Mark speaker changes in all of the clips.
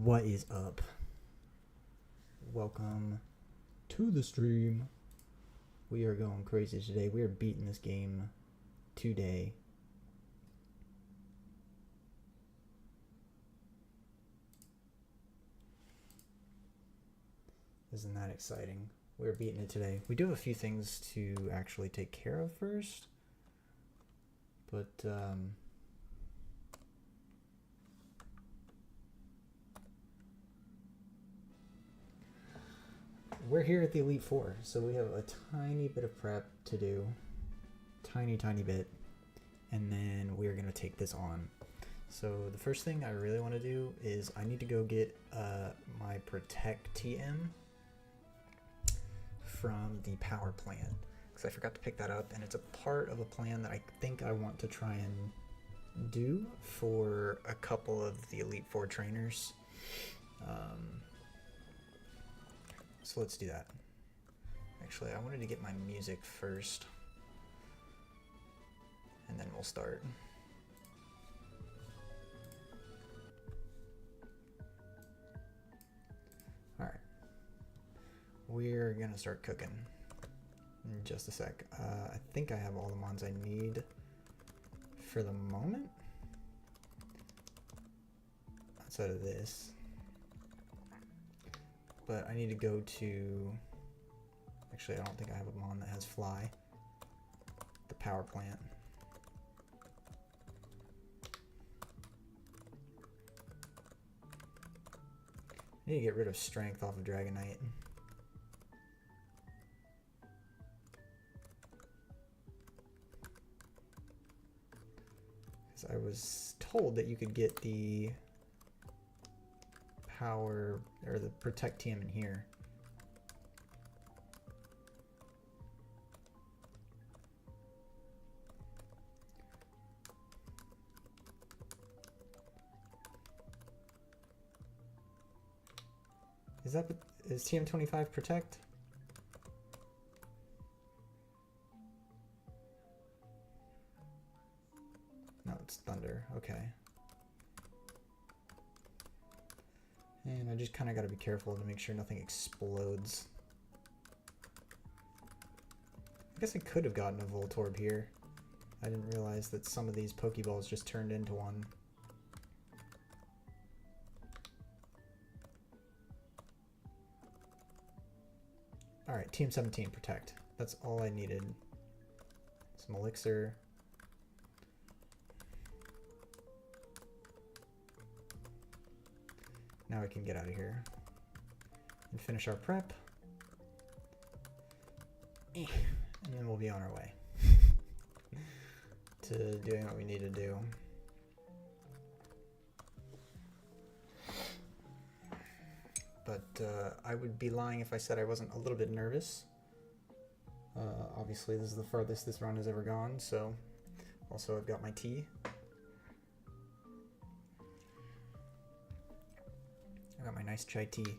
Speaker 1: What is up? Welcome to the stream. We are going crazy today. We are beating this game today. Isn't that exciting? We're beating it today. We do have a few things to actually take care of first. But, we're here at the Elite Four, so we have a tiny bit of prep to do. Tiny bit. And then we're going to take this on. So the first thing I really want to do is I need to go get my Protect TM from the power plant. Because I forgot to pick that up, and it's a part of a plan that I think I want to try and do for a couple of the Elite Four trainers. So let's do that. Actually, I wanted to get my music first, and then we'll start. All right, we're gonna start cooking in just a sec. I think I have all the mons I need for the moment outside of this. But I need to go to, actually I don't think I have a mon that has fly, the power plant. I need to get rid of strength off of Dragonite. Because I was told that you could get the power or the Protect TM in here. Is TM25 Protect? No, it's Thunder. Okay. And I just kind of got to be careful to make sure nothing explodes. I guess I could have gotten a Voltorb here. I didn't realize that some of these Pokeballs just turned into one. Alright, Team 17, Protect. That's all I needed. Some Elixir. Now we can get out of here and finish our prep. And then we'll be on our way to doing what we need to do. But I would be lying if I said I wasn't a little bit nervous. Obviously, this is the farthest this run has ever gone, so also I've got my tea. I got my nice chai tea.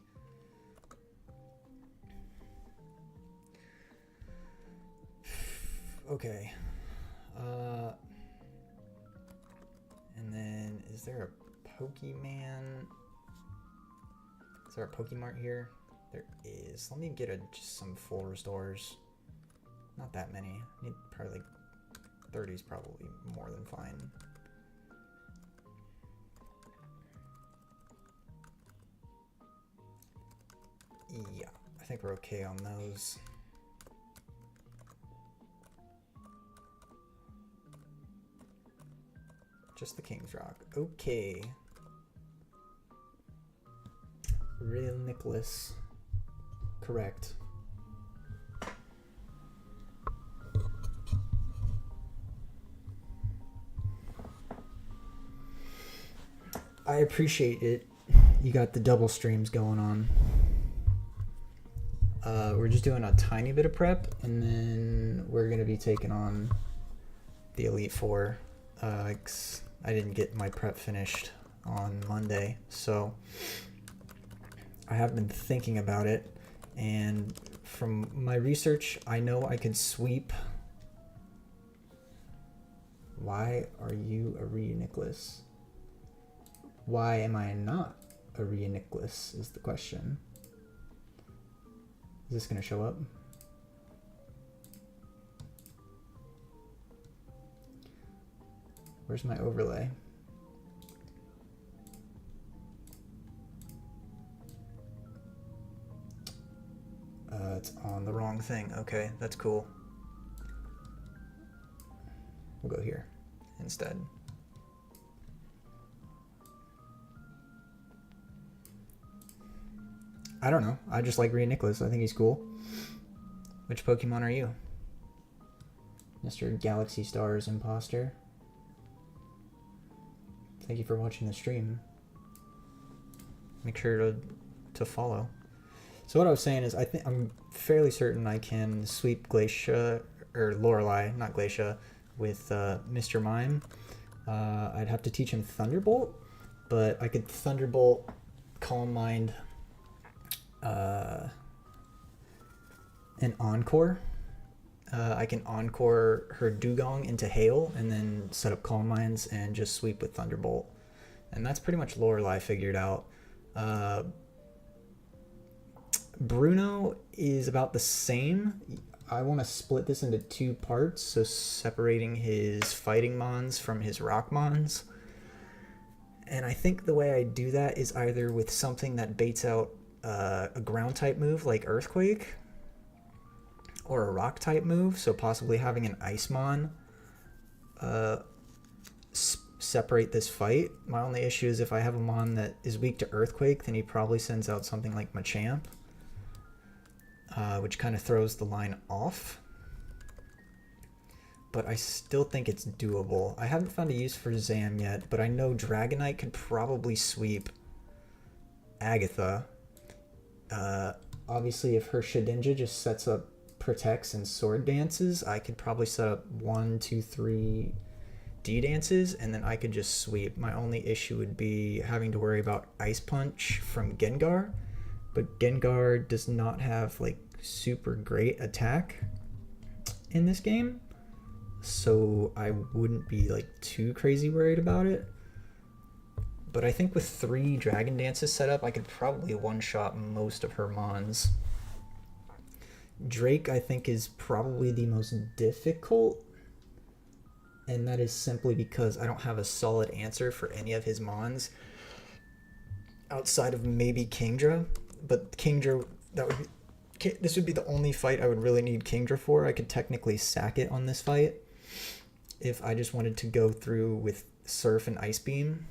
Speaker 1: Okay. And then, is there a Pokemon? Is there a Pokemart here? There is. Let me get just some full restores. Not that many. I need probably like 30 is probably more than fine. Yeah, I think we're okay on those. Just the King's Rock. Okay. Real Nicholas. Correct. I appreciate it. You got the double streams going on. We're just doing a tiny bit of prep, and then we're going to be taking on the Elite Four. I didn't get my prep finished on Monday, so I have been thinking about it, and from my research, I know I could sweep. Why are you a Nicholas? Why am I not a Nicholas is the question. Is this going to show up? Where's my overlay? It's on the wrong thing. Okay, that's cool. We'll go here instead. I don't know. I just like Nicholas. I think he's cool. Which Pokemon are you? Mr. Galaxy Stars Imposter. Thank you for watching the stream. Make sure to follow. So what I was saying is I'm fairly certain I can sweep Glacia, or Lorelei, not Glacia, with Mr. Mime. I'd have to teach him Thunderbolt, but I could Thunderbolt, Calm Mind, and Encore. I can Encore her Dugong into Hail and then set up Calm Minds and just sweep with Thunderbolt. And that's pretty much Lorelei figured out. Bruno is about the same. I want to split this into two parts, so separating his fighting mons from his rock mons. And I think the way I do that is either with something that baits out a ground type move like Earthquake, or a rock type move, so possibly having an Ice Mon separate this fight. My only issue is if I have a Mon that is weak to Earthquake, then he probably sends out something like Machamp, which kind of throws the line off. But I still think it's doable. I haven't found a use for Zam yet, but I know Dragonite could probably sweep Agatha. Obviously, if her Shedinja just sets up Protects and Sword Dances, I could probably set up 1, 2, 3 D Dances, and then I could just sweep. My only issue would be having to worry about Ice Punch from Gengar, but Gengar does not have like super great attack in this game, so I wouldn't be like too crazy worried about it. But I think with 3 Dragon Dances set up, I could probably one-shot most of her mons. Drake, I think, is probably the most difficult, and that is simply because I don't have a solid answer for any of his mons outside of maybe Kingdra. But Kingdra, this would be the only fight I would really need Kingdra for. I could technically sack it on this fight if I just wanted to go through with Surf and Ice Beam.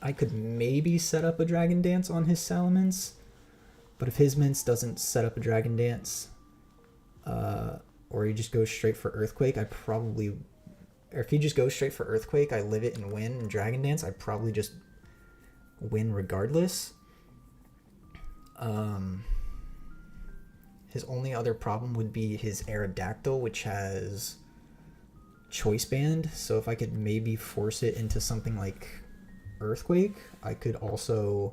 Speaker 1: I could maybe set up a Dragon Dance on his Salamence, but if his Mince doesn't set up a Dragon Dance, or he just goes straight for Earthquake, or if he just goes straight for Earthquake, I live it and win, and Dragon Dance, I probably just win regardless. His only other problem would be his Aerodactyl, which has Choice Band, so if I could maybe force it into something like Earthquake, I could also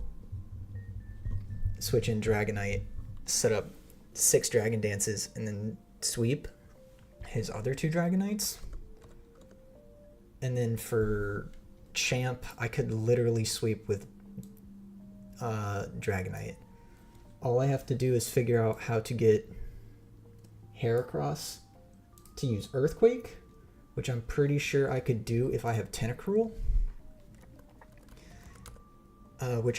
Speaker 1: switch in Dragonite, set up 6 Dragon Dances, and then sweep his other 2 Dragonites. And then for Champ, I could literally sweep with Dragonite. All I have to do is figure out how to get Heracross to use Earthquake, which I'm pretty sure I could do if I have Tentacruel. Which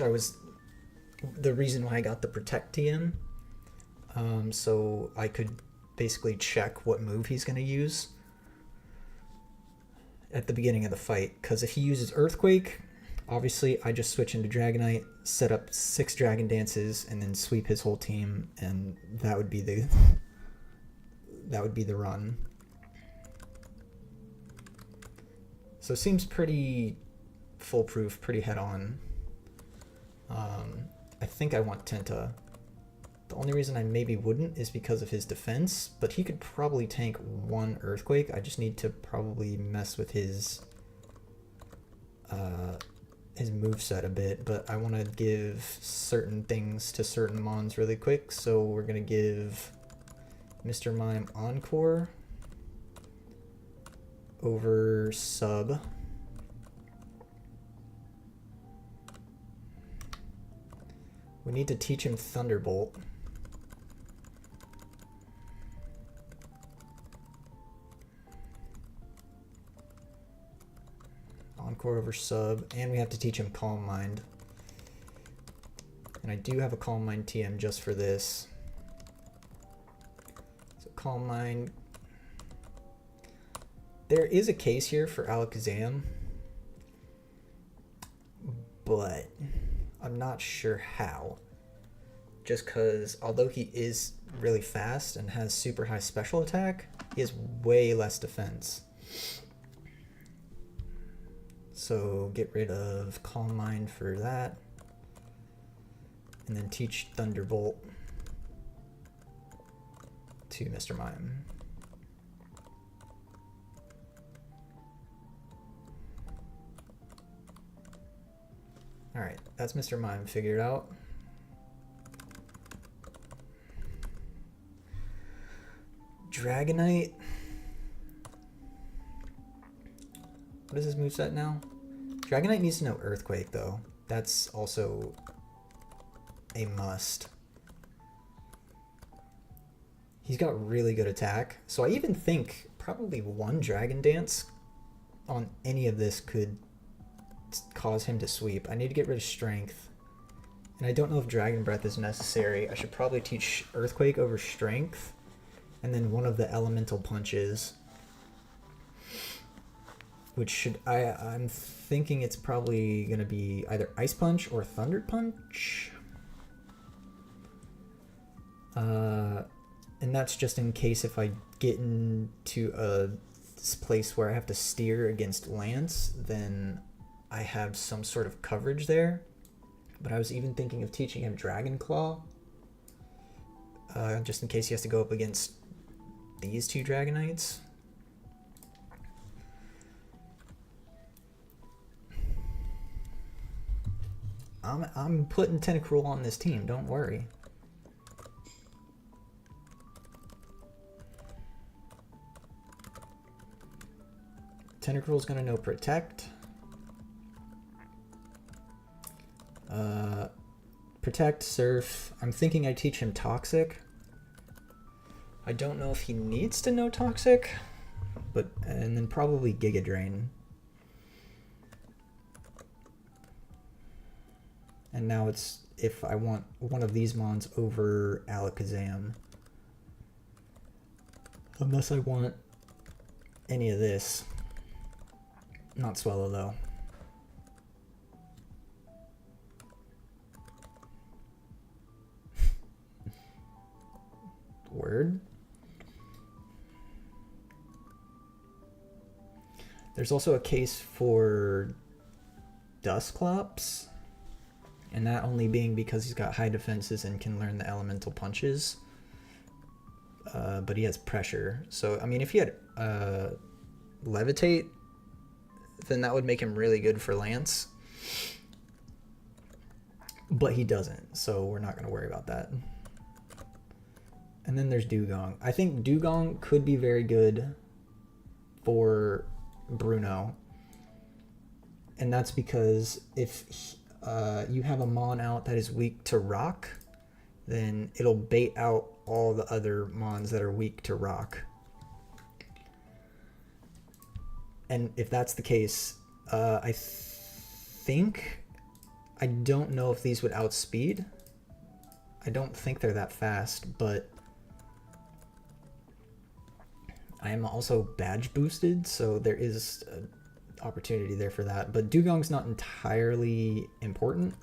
Speaker 1: the reason why I got the Protect TM. So I could basically check what move he's going to use at the beginning of the fight. Because if he uses Earthquake, obviously I just switch into Dragonite, set up 6 Dragon Dances, and then sweep his whole team, and that would be the run. So it seems pretty foolproof, pretty head-on. I think I want Tenta. The only reason I maybe wouldn't is because of his defense, but he could probably tank 1 Earthquake. I just need to probably mess with his moveset a bit, but I want to give certain things to certain mons really quick, so we're going to give Mr. Mime Encore over Sub. We need to teach him Thunderbolt. Encore over sub, and we have to teach him Calm Mind. And I do have a Calm Mind TM just for this. So Calm Mind. There is a case here for Alakazam, but I'm not sure how. Just because although he is really fast and has super high special attack, he has way less defense. So get rid of Calm Mind for that. And then teach Thunderbolt to Mr. Mime. Alright, that's Mr. Mime figured out. Dragonite. What is his moveset now? Dragonite needs to know Earthquake though. That's also a must. He's got really good attack. So I even think probably one Dragon Dance on any of this could cause him to sweep. I need to get rid of Strength. And I don't know if Dragon Breath is necessary. I should probably teach Earthquake over Strength. And then one of the elemental punches. Which should, I'm thinking it's probably going to be either Ice Punch or Thunder Punch. And that's just in case if I get into a place where I have to steer against Lance, then I have some sort of coverage there. But I was even thinking of teaching him Dragon Claw. Just in case he has to go up against these two Dragonites. I'm putting Tentacruel on this team, don't worry. Tentacruel's gonna know Protect. Protect, Surf. I'm thinking I teach him Toxic. I don't know if he needs to know Toxic, but and then probably Giga Drain. And now it's if I want one of these mons over Alakazam. Unless I want any of this. Not Swallow though. Word. There's also a case for Dusclops, and that only being because he's got high defenses and can learn the elemental punches. But he has pressure. So, I mean, if he had Levitate, then that would make him really good for Lance. But he doesn't, so we're not going to worry about that. And then there's Dugong. I think Dugong could be very good for Bruno. And that's because if you have a Mon out that is weak to Rock, then it'll bait out all the other Mons that are weak to Rock. And if that's the case, I don't know if these would outspeed. I don't think they're that fast, but I am also badge boosted, so there is an opportunity there for that. But Dugong's not entirely important,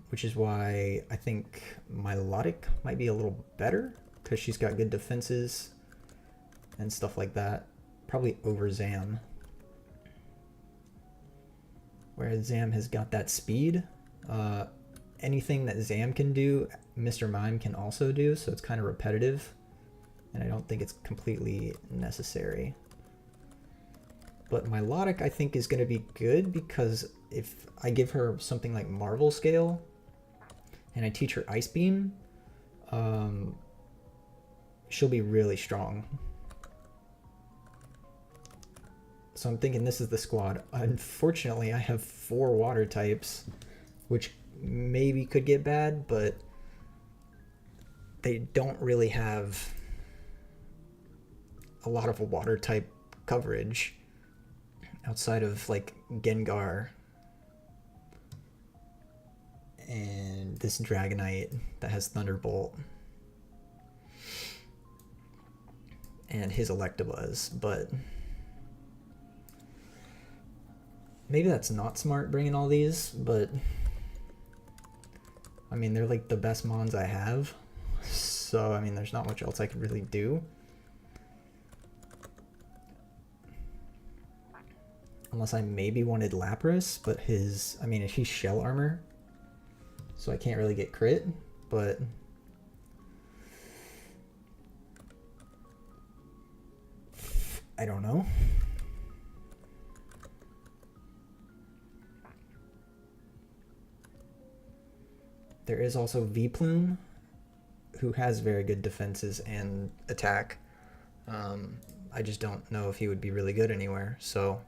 Speaker 1: which is why I think Milotic might be a little better, because she's got good defenses and stuff like that. Probably over Zam. Whereas Zam has got that speed. Anything that Zam can do, Mr. Mime can also do, so it's kind of repetitive. And I don't think it's completely necessary. But Milotic, I think, is going to be good because if I give her something like Marvel Scale and I teach her Ice Beam, she'll be really strong. So I'm thinking this is the squad. Unfortunately, I have 4 water types, which maybe could get bad, but they don't really have a lot of water type coverage outside of like Gengar and this Dragonite that has Thunderbolt and his Electabuzz, but maybe that's not smart bringing all these, but I mean, they're like the best mons I have, so I mean, there's not much else I could really do. Unless I maybe wanted Lapras, but his, I mean, he's shell armor, so I can't really get crit, but I don't know. There is also V-Plume, who has very good defenses and attack. I just don't know if he would be really good anywhere, so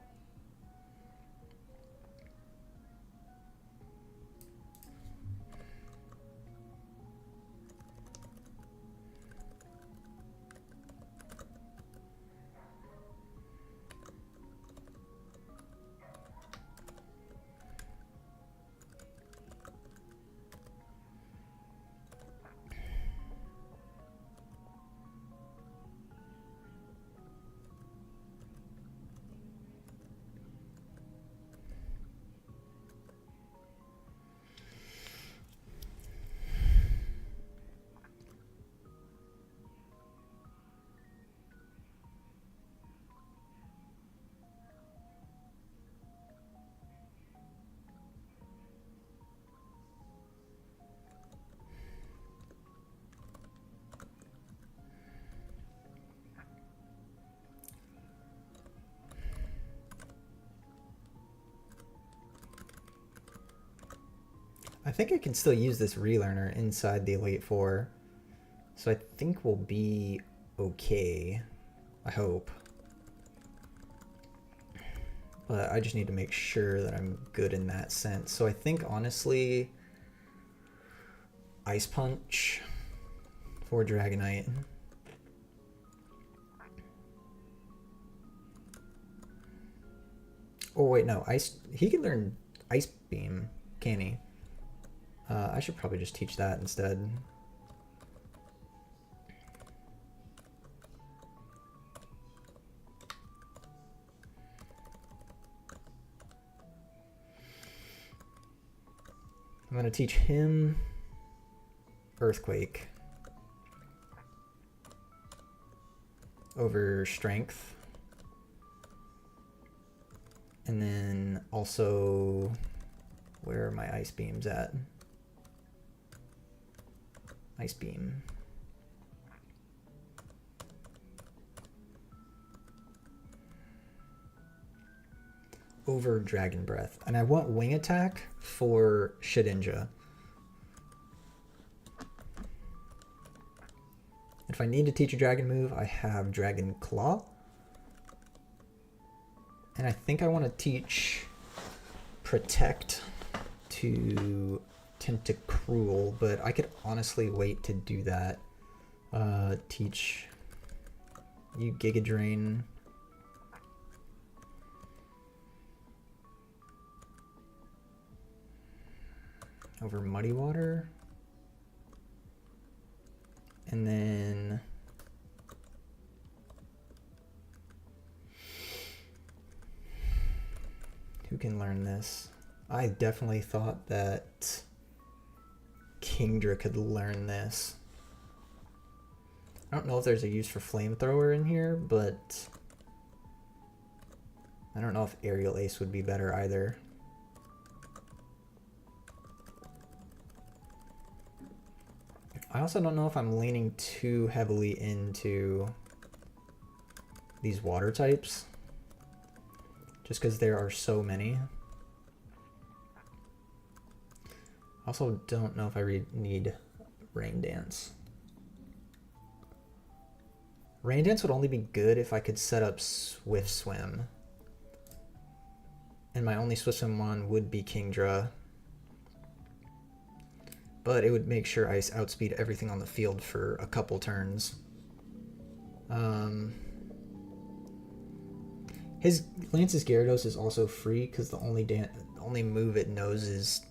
Speaker 1: I think I can still use this relearner inside the Elite Four, so I think we'll be okay. I hope. But I just need to make sure that I'm good in that sense. So I think, honestly, Ice Punch for Dragonite. Oh, wait, no. He can learn Ice Beam, can he? I should probably just teach that instead. I'm going to teach him Earthquake over Strength. And then also, where are my Ice Beams at? Ice Beam. Over Dragon Breath. And I want Wing Attack for Shedinja. If I need to teach a dragon move, I have Dragon Claw. And I think I want to teach Protect to Tentacruel, but I could honestly wait to do that. Teach you Giga Drain. Over Muddy Water. And then who can learn this? I definitely thought that Kingdra could learn this. I don't know if there's a use for Flamethrower in here, but I don't know if Aerial Ace would be better either. I also don't know if I'm leaning too heavily into these water types, just because there are so many. I also don't know if I need Rain Dance. Rain Dance would only be good if I could set up Swift Swim. And my only Swift Swim one would be Kingdra. but it would make sure I outspeed everything on the field for a couple turns. His Lance's Gyarados is also free because the only move it knows is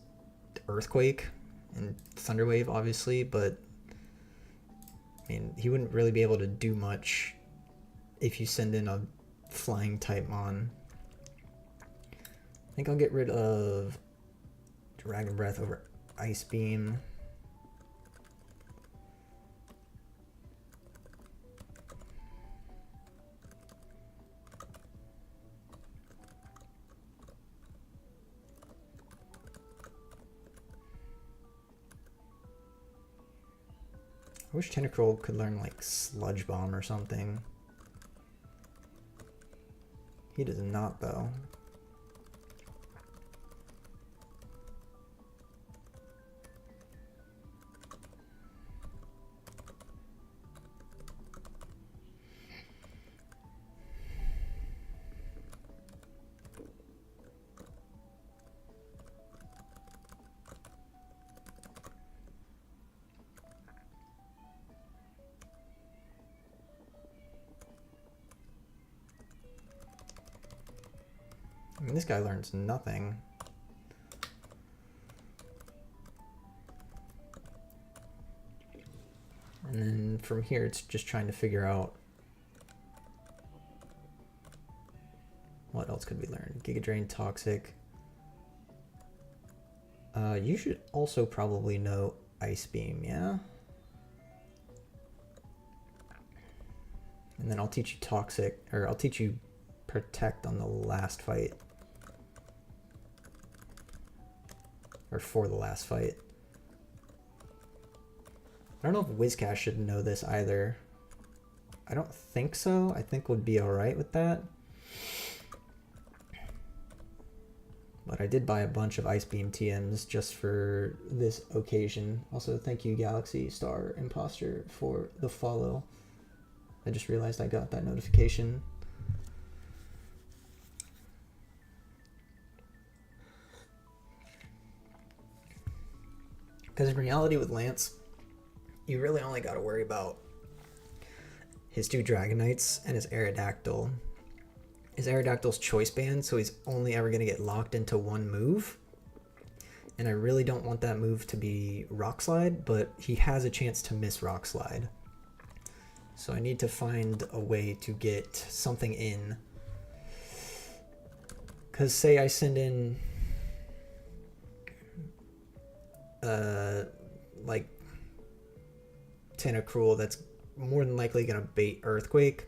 Speaker 1: Earthquake and Thunder Wave, obviously, but I mean, he wouldn't really be able to do much if you send in a flying type Mon. I think I'll get rid of Dragon Breath over Ice Beam. I wish Tentacruel could learn like Sludge Bomb or something. He does not though. I mean, this guy learns nothing. And then from here, it's just trying to figure out what else could we learn. Giga Drain, Toxic. You should also probably know Ice Beam, yeah? And then I'll teach you Toxic, or I'll teach you Protect on the last fight. Or for the last fight. I don't know if Whiscash should know this either. I don't think so. I think we'd be alright with that. But I did buy a bunch of Ice Beam TMs just for this occasion. Also, thank you Galaxy Star Imposter for the follow. I just realized I got that notification. Because in reality with Lance, you really only got to worry about his 2 Dragonites and his Aerodactyl. His Aerodactyl's Choice Band, so he's only ever going to get locked into one move. And I really don't want that move to be Rock Slide, but he has a chance to miss Rock Slide. So I need to find a way to get something in. Because say I send in like Tentacruel that's more than likely gonna bait Earthquake.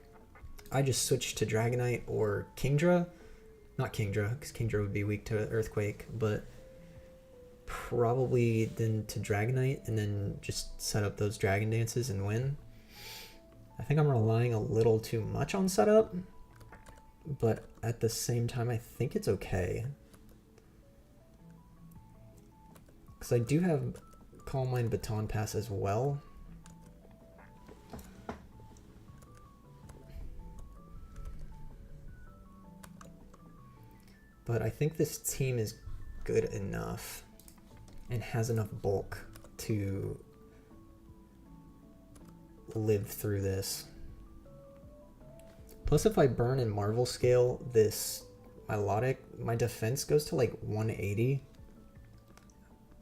Speaker 1: I just switch to Dragonite or Kingdra. Not Kingdra, because Kingdra would be weak to Earthquake, but probably then to Dragonite and then just set up those Dragon Dances and win. I think I'm relying a little too much on setup, but at the same time I think it's okay. Because I do have Calm Mind Baton Pass as well. But I think this team is good enough and has enough bulk to live through this. Plus if I burn and Marvel Scale this Milotic, my defense goes to like 180.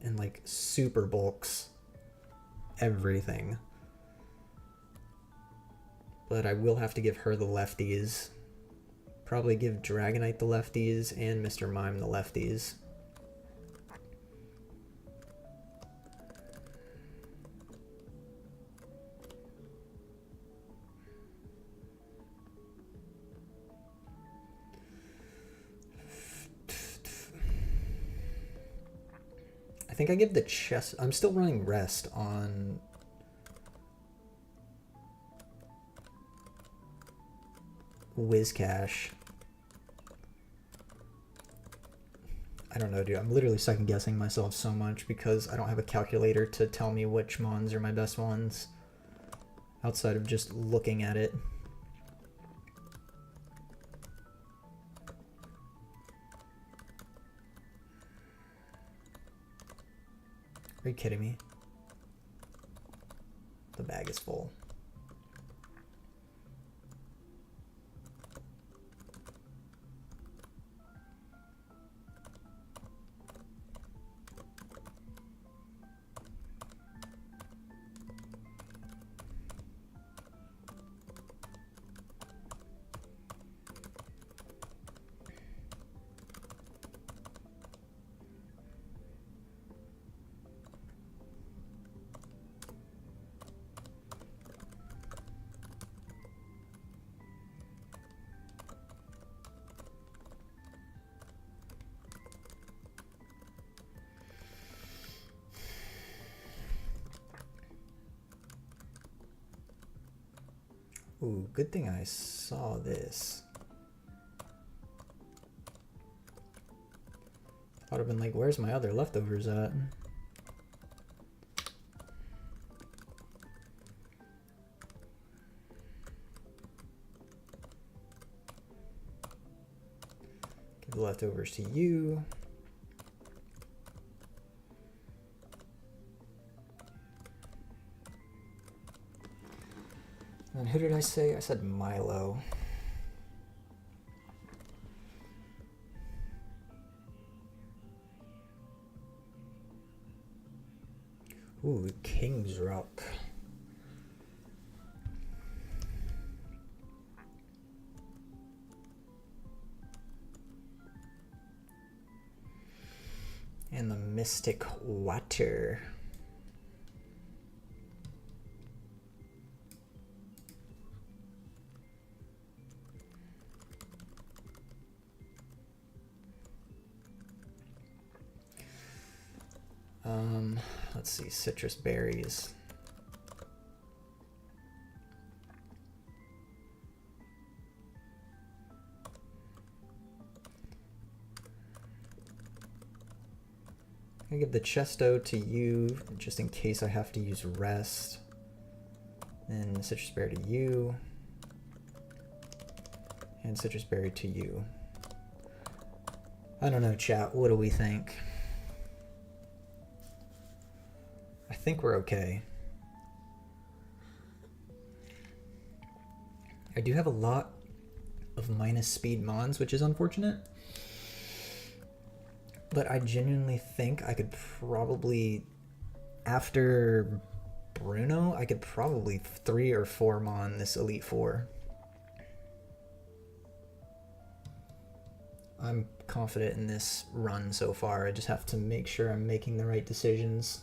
Speaker 1: And like super bulks everything. But I will have to give her the lefties. Probably give Dragonite the lefties and Mr. Mime the lefties. I think I give the chest. I'm still running Rest on Whiscash. I don't know, dude. I'm literally second guessing myself so much because I don't have a calculator to tell me which Mons are my best ones outside of just looking at it. Are you kidding me? the bag is full. Ooh, good thing I saw this. I would have been like, where's my other leftovers at? Give the leftovers to you. And who did I say? I said Milo. Ooh, King's Rock. And the Mystic Water. Let's see, citrus berries. I'm gonna give the Chesto to you, just in case I have to use rest. And the citrus berry to you. And citrus berry to you. I don't know, chat, what do we think? I think we're okay. I do have a lot of minus speed mons, which is unfortunate. But I genuinely think I could probably, after Bruno, I could probably 3 or 4 mon this Elite Four. I'm confident in this run so far. I just have to make sure I'm making the right decisions.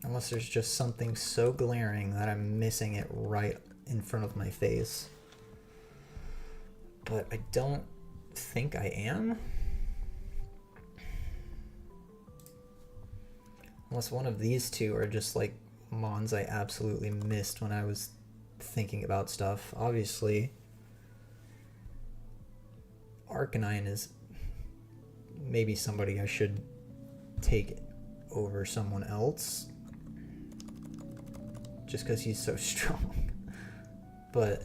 Speaker 1: Unless there's just something so glaring that I'm missing it right in front of my face. But I don't think I am. Unless one of these two are just like mons I absolutely missed when I was thinking about stuff. Obviously, Arcanine is maybe somebody I should take over someone else. Just because he's so strong. But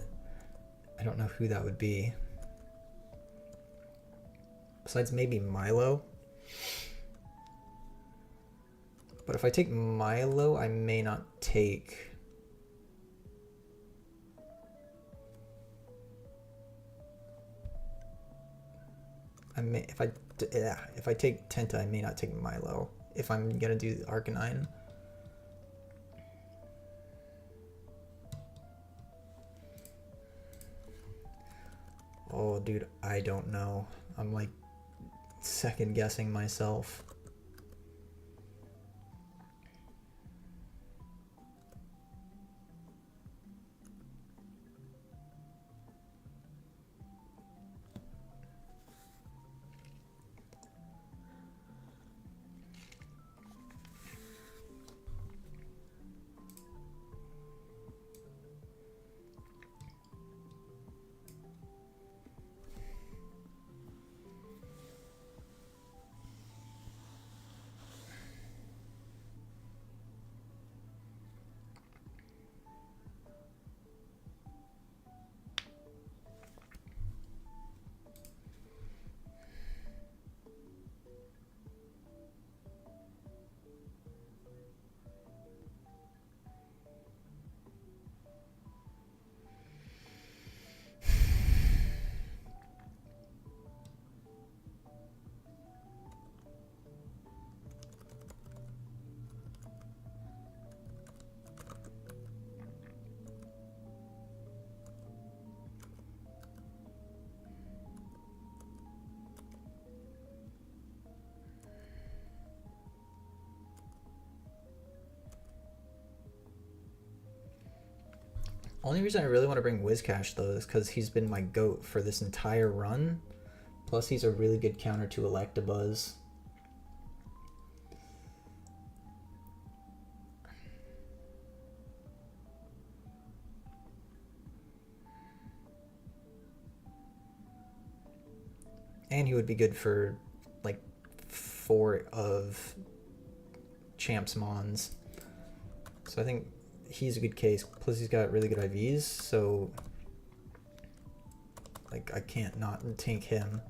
Speaker 1: I don't know who that would be. Besides maybe Milo. But if I take Milo, I may not take... if I take Tenta, I may not take Milo. If I'm gonna do Arcanine. Oh, dude, I don't know. I'm like second guessing myself. Only reason I really want to bring Whiscash though is because he's been my GOAT for this entire run. Plus he's a really good counter to Electabuzz. And he would be good for like 4 of Champ's Mons. So I think he's a good case. Plus he's got really good IVs, so like I can't not tank him.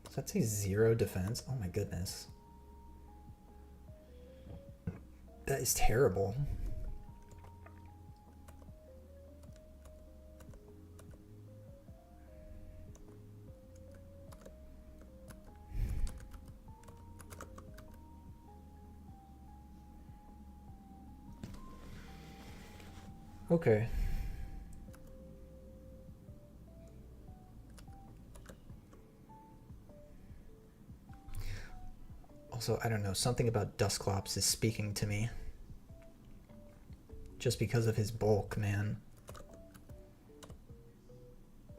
Speaker 1: So that's a 0 defense. Oh my goodness. That is terrible. Okay. Also, I don't know, something about Dusclops is speaking to me. Just because of his bulk, man.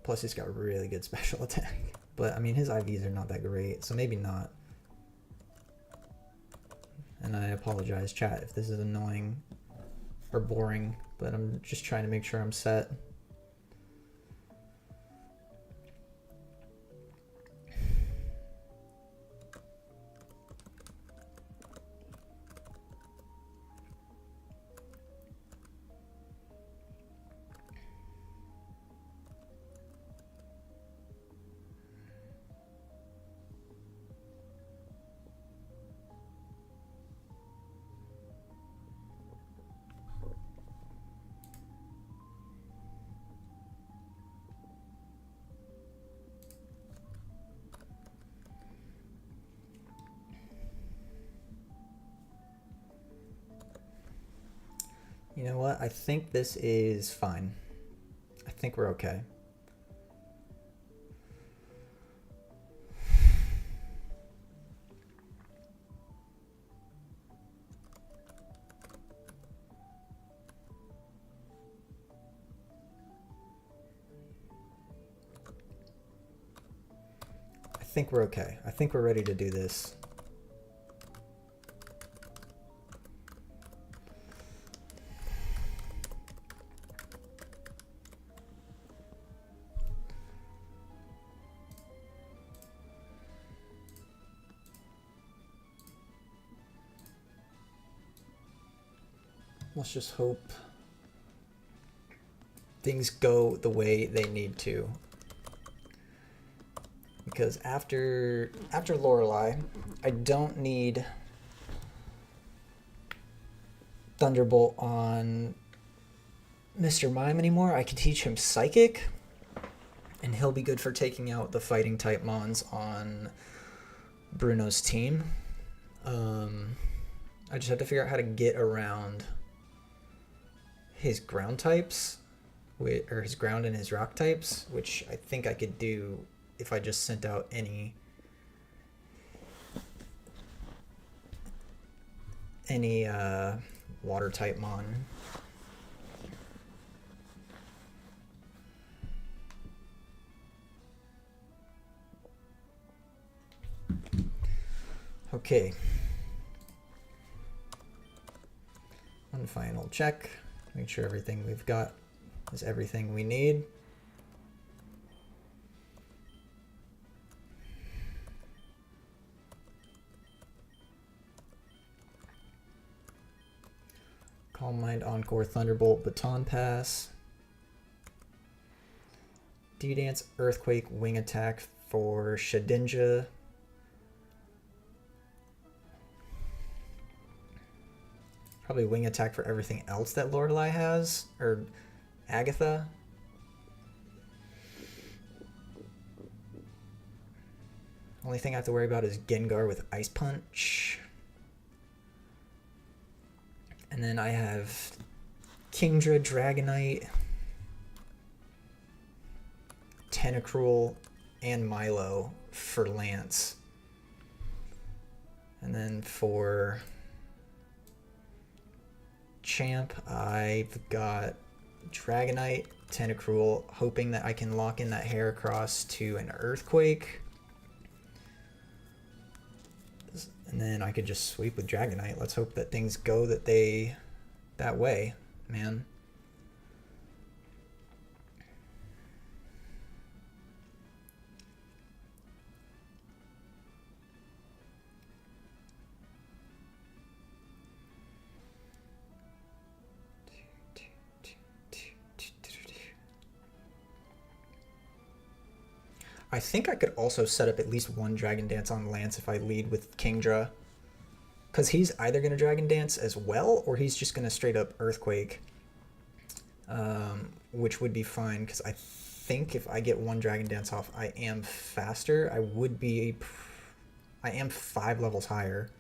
Speaker 1: Plus he's got really good special attack. But I mean, his IVs are not that great, so maybe not. And I apologize, chat, if this is annoying or boring, but I'm just trying to make sure I'm set. You know what? I think this is fine. I think we're okay. I think we're okay. I think we're ready to do this. Let's just hope things go the way they need to. Because after Lorelei, I don't need Thunderbolt on Mr. Mime anymore. I can teach him Psychic, and he'll be good for taking out the fighting type Mons on Bruno's team. I just have to figure out how to get around his ground types, or his ground and his rock types, which I think I could do if I just sent out any water type Mon. Okay. One final check. Make sure everything we've got is everything we need. Calm Mind, Encore, Thunderbolt, Baton Pass. D-Dance, Earthquake, Wing Attack for Shedinja. Probably Wing Attack for everything else that Lorelei has, or Agatha. Only thing I have to worry about is Gengar with Ice Punch. And then I have Kingdra, Dragonite. Tentacruel and Milo for Lance. And then for Champ, I've got Dragonite, Tentacruel, hoping that I can lock in that Heracross to an Earthquake. And then I could just sweep with Dragonite. Let's hope that things go that way, man. I think I could also set up at least one Dragon Dance on Lance if I lead with Kingdra. Because he's either going to Dragon Dance as well, or he's just going to straight up Earthquake. Which would be fine, because I think if I get one Dragon Dance off, I am faster. I am 5 levels higher.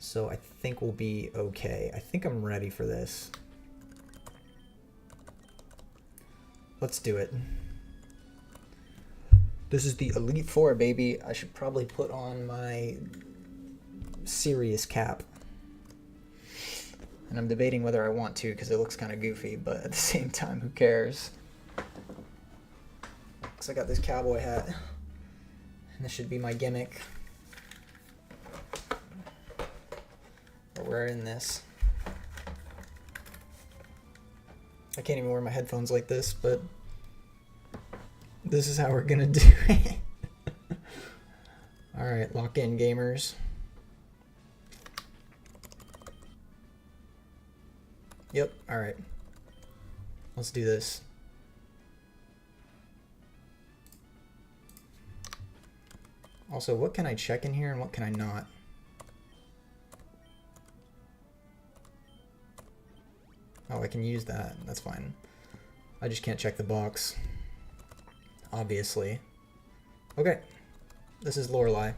Speaker 1: So I think we'll be okay. I think I'm ready for this. Let's do it. This is the Elite Four, baby. I should probably put on my serious cap. And I'm debating whether I want to because it looks kind of goofy, but at the same time, who cares? Because I got this cowboy hat. And this should be my gimmick. But we're in this. I can't even wear my headphones like this, but this is how we're gonna do it. Alright, lock in, gamers. Yep, alright. Let's do this. Also, what can I check in here and what can I not? Oh, I can use that. That's fine. I just can't check the box. Obviously. Okay. This is Lorelei.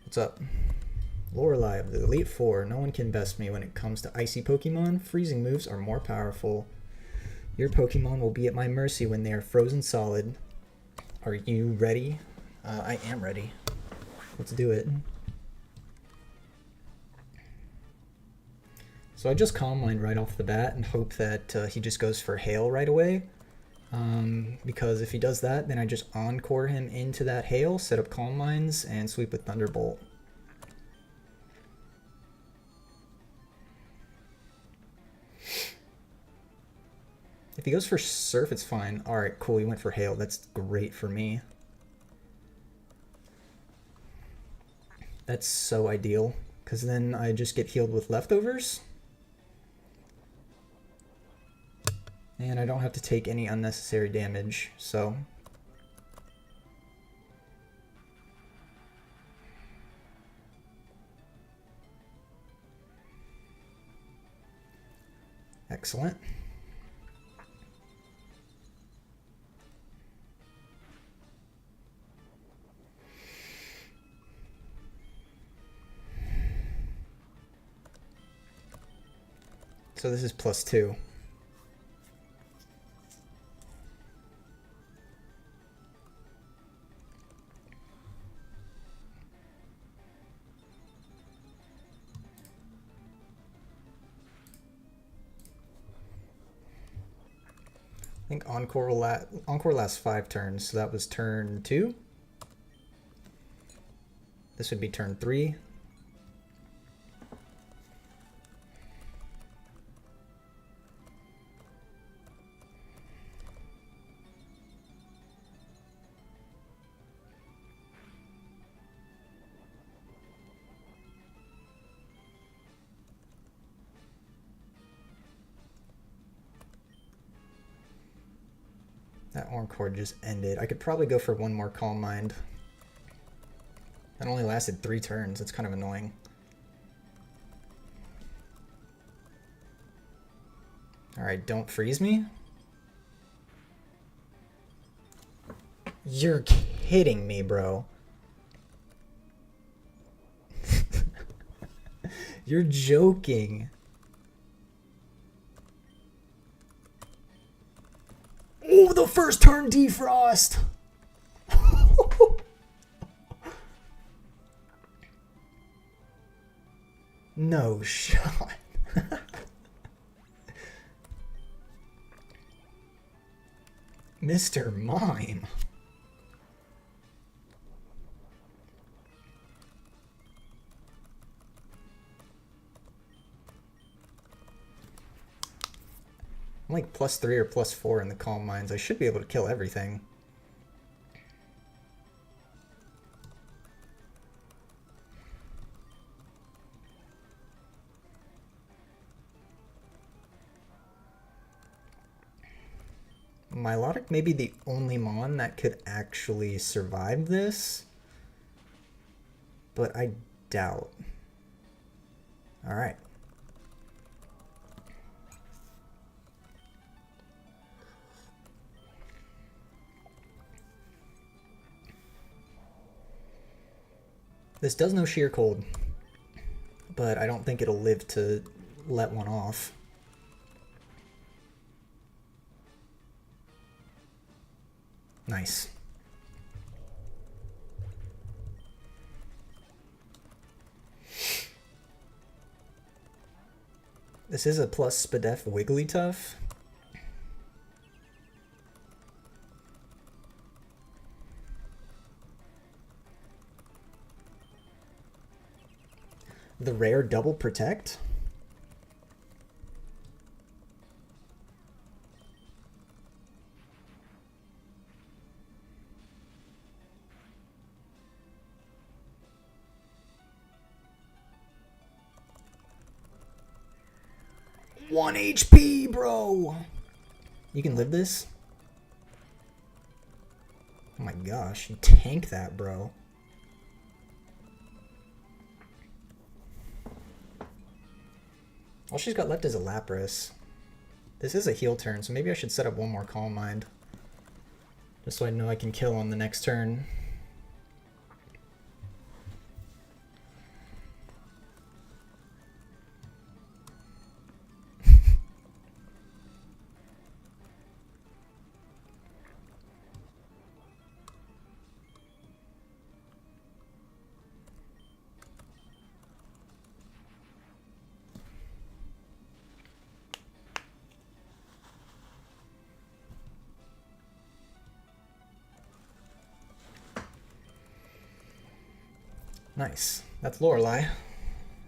Speaker 1: What's up? Lorelei of the Elite Four. No one can best me when it comes to icy Pokemon. Freezing moves are more powerful. Your Pokemon will be at my mercy when they are frozen solid. Are you ready? I am ready. Let's do it. So I just Calm Mind right off the bat and hope that he just goes for Hail right away. Because if he does that, then I just Encore him into that Hail, set up Calm Minds, and sweep with Thunderbolt. If he goes for Surf, it's fine. Alright, cool, he went for Hail. That's great for me. That's so ideal, because then I just get healed with leftovers. And I don't have to take any unnecessary damage, so... Excellent. So this is +2. I think Encore lasts 5 turns, so that was turn 2. This would be turn 3. That Encore just ended. I could probably go for one more Calm Mind. That only lasted 3 turns. That's kind of annoying. Alright, don't freeze me. You're kidding me, bro. You're joking. Oh, the first turn defrost. No shot. Mr. Mime. I'm like +3 or +4 in the Calm Minds. I should be able to kill everything. Milotic may be the only Mon that could actually survive this, but I doubt. Alright. This does no sheer cold, but I don't think it'll live to let one off. Nice. This is a plus Spadef Wigglytuff. The rare double protect? One HP, bro! You can live this? Oh my gosh, you tank that, bro. All she's got left is a Lapras. This is a heal turn, so maybe I should set up one more Calm Mind. Just so I know I can kill on the next turn. Nice. That's Lorelei.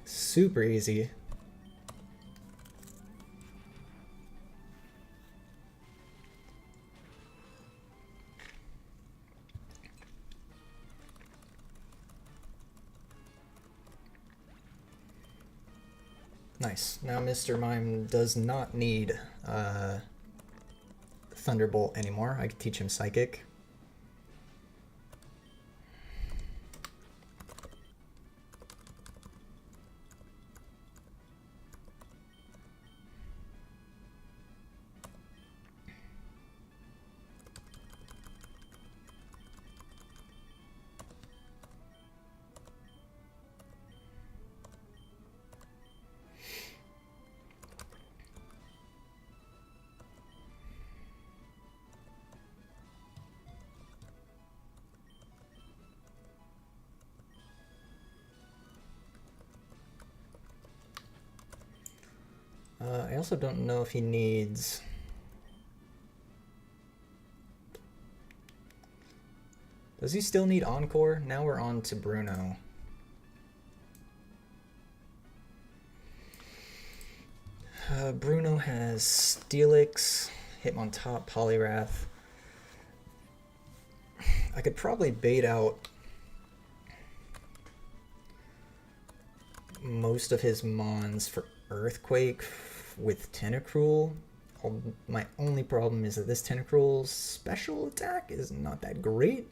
Speaker 1: Super easy. Nice. Now Mr. Mime does not need Thunderbolt anymore. I can teach him Psychic. I also don't know if he needs... Does he still need Encore? Now we're on to Bruno. Bruno has Steelix, Hitmontop, Poliwrath. I could probably bait out most of his Mons for Earthquake with Tentacruel. My only problem is that this Tentacruel's special attack is not that great.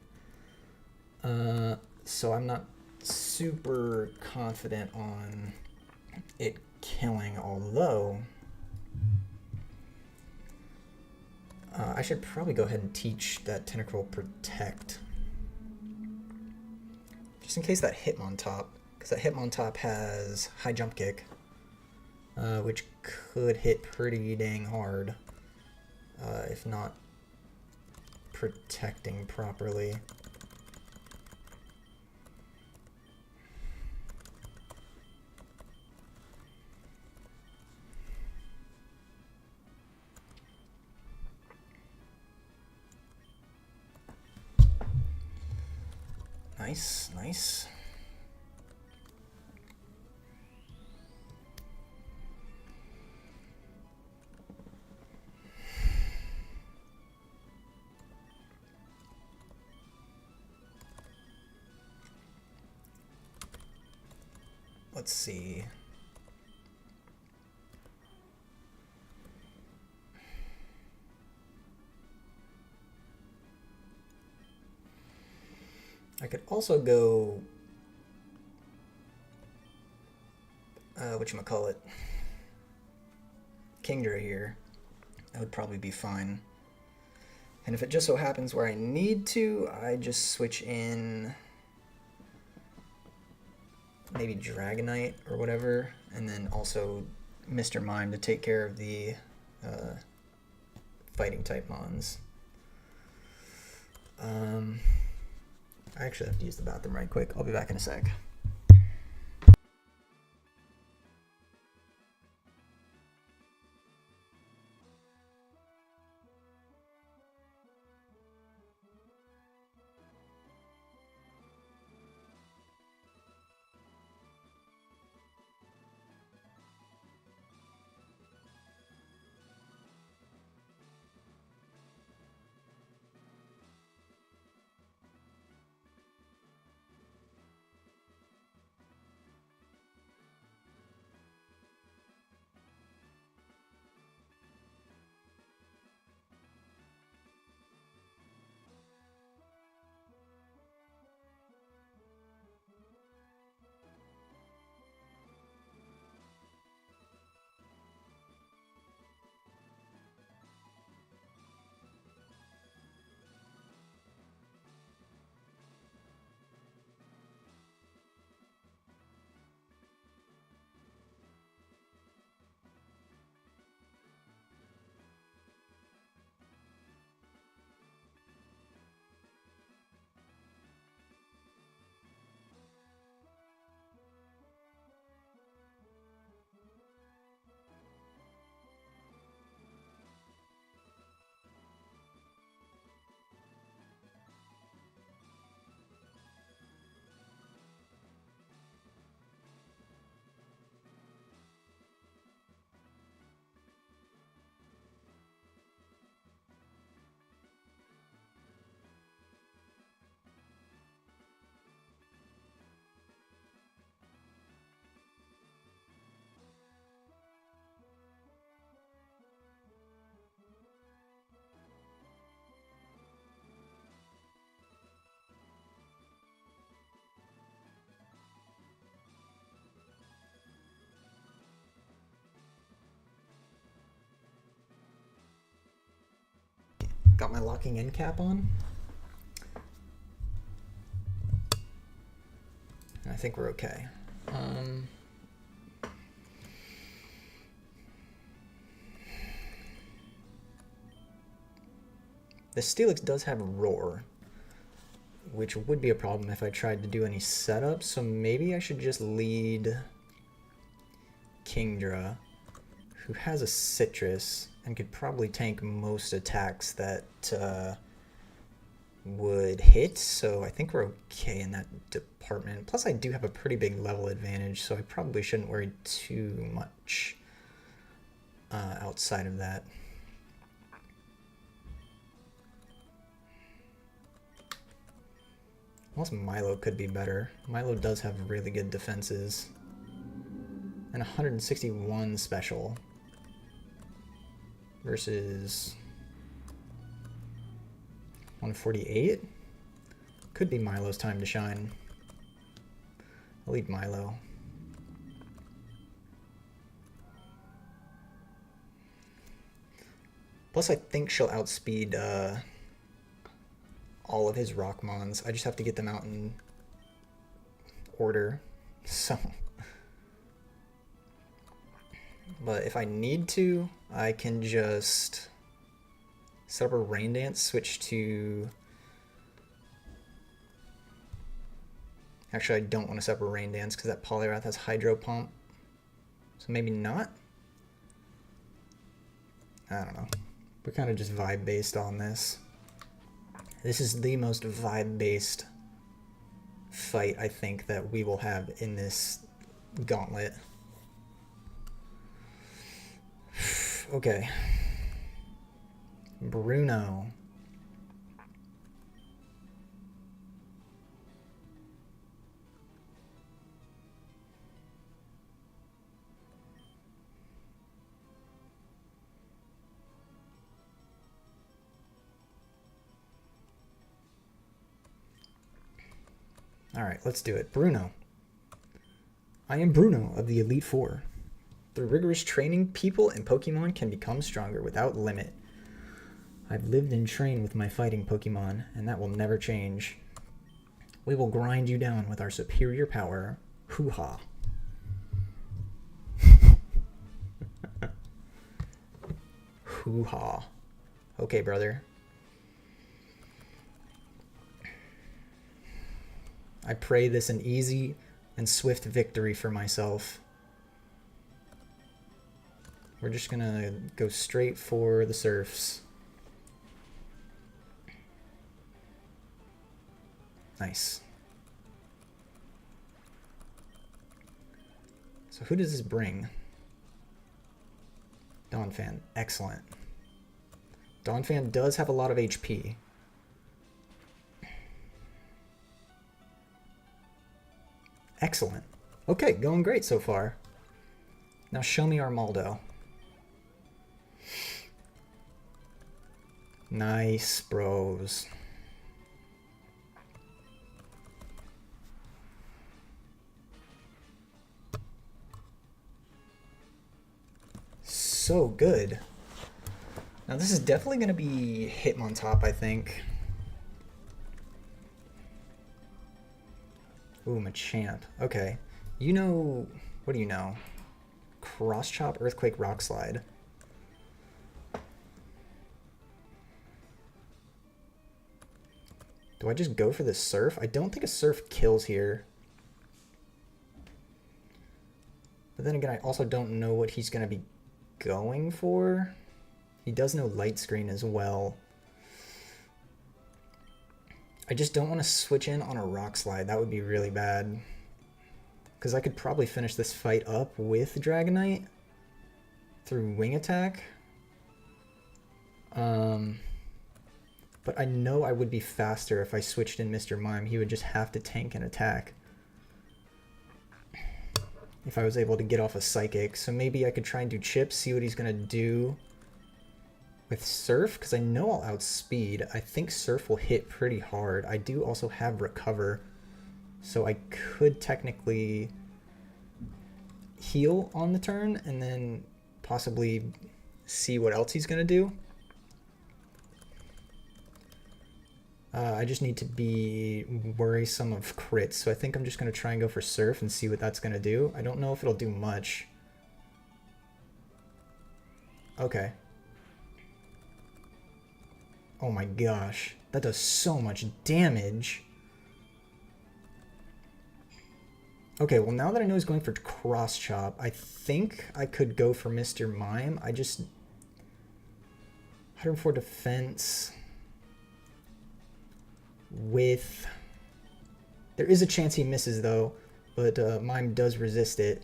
Speaker 1: So I'm not super confident on it killing, although I should probably go ahead and teach that Tentacruel Protect. Just in case that Hitmontop, because because that Hitmontop has high jump kick, which could hit pretty dang hard if not protecting properly. Nice, nice. Let's see. I could also go, whatchamacallit, Kingdra here. That would probably be fine. And if it just so happens where I need to, I just switch in maybe Dragonite or whatever, and then also Mr. Mime to take care of the fighting type mons. I actually have to use the bathroom right quick. I'll be back in a sec. Got my locking in cap on. I think we're okay. The Steelix does have a roar, which would be a problem if I tried to do any setup, so maybe I should just lead Kingdra, who has a citrus and could probably tank most attacks that would hit, so I think we're okay in that department. Plus I do have a pretty big level advantage, so I probably shouldn't worry too much outside of that. Unless Milo could be better. Milo does have really good defenses. And 161 special. Versus 148? Could be Milo's time to shine. I'll lead Milo. Plus I think she'll outspeed all of his Rockmons. I just have to get them out in order So, but if I need to, I can just set up a Rain Dance, switch to... Actually, I don't want to set up a Rain Dance because that Poliwrath has Hydro Pump. So maybe not? I don't know. We're kind of just vibe-based on this. This is the most vibe-based fight, I think, that we will have in this gauntlet. Okay. Bruno. Alright, let's do it. Bruno. I am Bruno of the Elite Four. Through rigorous training, people and Pokemon can become stronger without limit. I've lived and trained with my fighting Pokemon, and that will never change. We will grind you down with our superior power. Hoo-ha. Hoo-ha. Okay, brother. I pray this an easy and swift victory for myself. We're just gonna go straight for the Surfs. Nice. So who does this bring? Donphan. Excellent. Donphan does have a lot of HP. Excellent. Okay, going great so far. Now show me Armaldo. Nice, bros. So good. Now this is definitely going to be Hitmontop, I think. Ooh, Machamp. Okay. You know... What do you know? Cross Chop, Earthquake, Rock Slide. Do I just go for the Surf? I don't think a Surf kills here. But then again, I also don't know what he's going to be going for. He does know Light Screen as well. I just don't want to switch in on a Rock Slide. That would be really bad. Because I could probably finish this fight up with Dragonite through Wing Attack. But I know I would be faster if I switched in Mr. Mime. He would just have to tank and attack. If I was able to get off a Psychic. So maybe I could try and do Chip, see what he's going to do with Surf, because I know I'll outspeed. I think Surf will hit pretty hard. I do also have Recover, so I could technically heal on the turn and then possibly see what else he's going to do. I just need to be worrisome of crits, so I think I'm just going to try and go for Surf and see what that's going to do. I don't know if it'll do much. Okay. Oh my gosh, that does so much damage. Okay, well now that I know he's going for Cross Chop, I think I could go for Mr. Mime. I just... 104 defense... with... There is a chance he misses though, but Mime does resist it.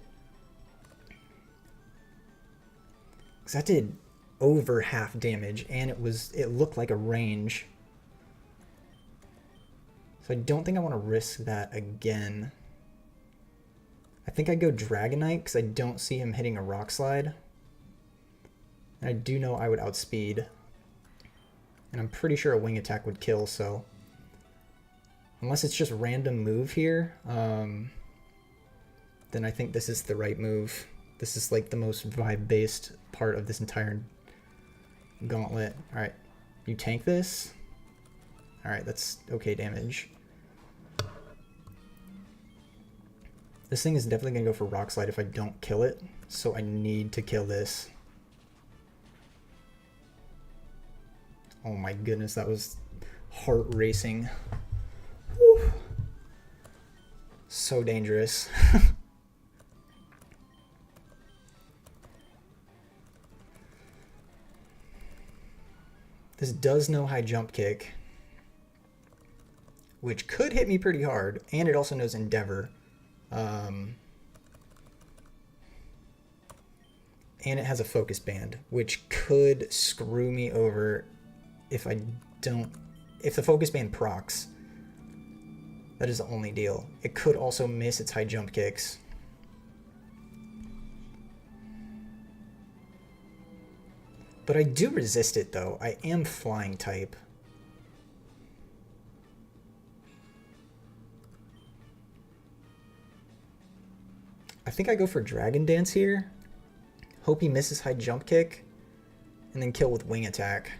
Speaker 1: Because that did over half damage, and it looked like a range. So I don't think I want to risk that again. I think I go Dragonite because I don't see him hitting a Rock Slide. And I do know I would outspeed. And I'm pretty sure a Wing Attack would kill, so... Unless it's just random move here, then I think this is the right move. This is like the most vibe-based part of this entire gauntlet. Alright, you tank this. Alright, that's okay damage. This thing is definitely going to go for Rock Slide if I don't kill it, so I need to kill this. Oh my goodness, that was heart racing. Whew. So dangerous. This does know high jump kick, which could hit me pretty hard, and it also knows Endeavor. And it has a focus band, which could screw me over if the focus band procs. That is the only deal. It could also miss its high jump kicks. But I do resist it though. I am flying type. I think I go for Dragon Dance here. Hope he misses high jump kick. And then kill with wing attack.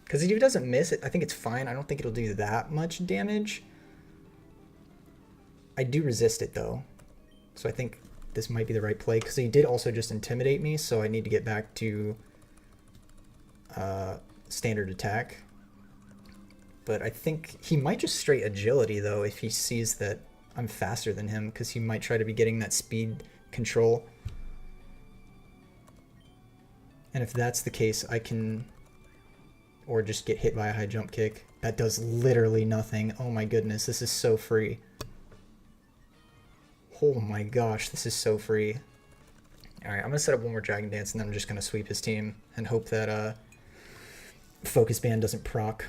Speaker 1: Because if he doesn't miss it, I think it's fine. I don't think it'll do that much damage. I do resist it though. So I think this might be the right play. Because he did also just intimidate me. So I need to get back to standard attack. But I think he might just straight agility though if he sees that I'm faster than him. Because he might try to be getting that speed control. And if that's the case, I can... Or just get hit by a high jump kick. That does literally nothing. Oh my goodness, this is so free. Oh my gosh, this is so free. Alright, I'm going to set up one more Dragon Dance and then I'm just going to sweep his team and hope that Focus Band doesn't proc.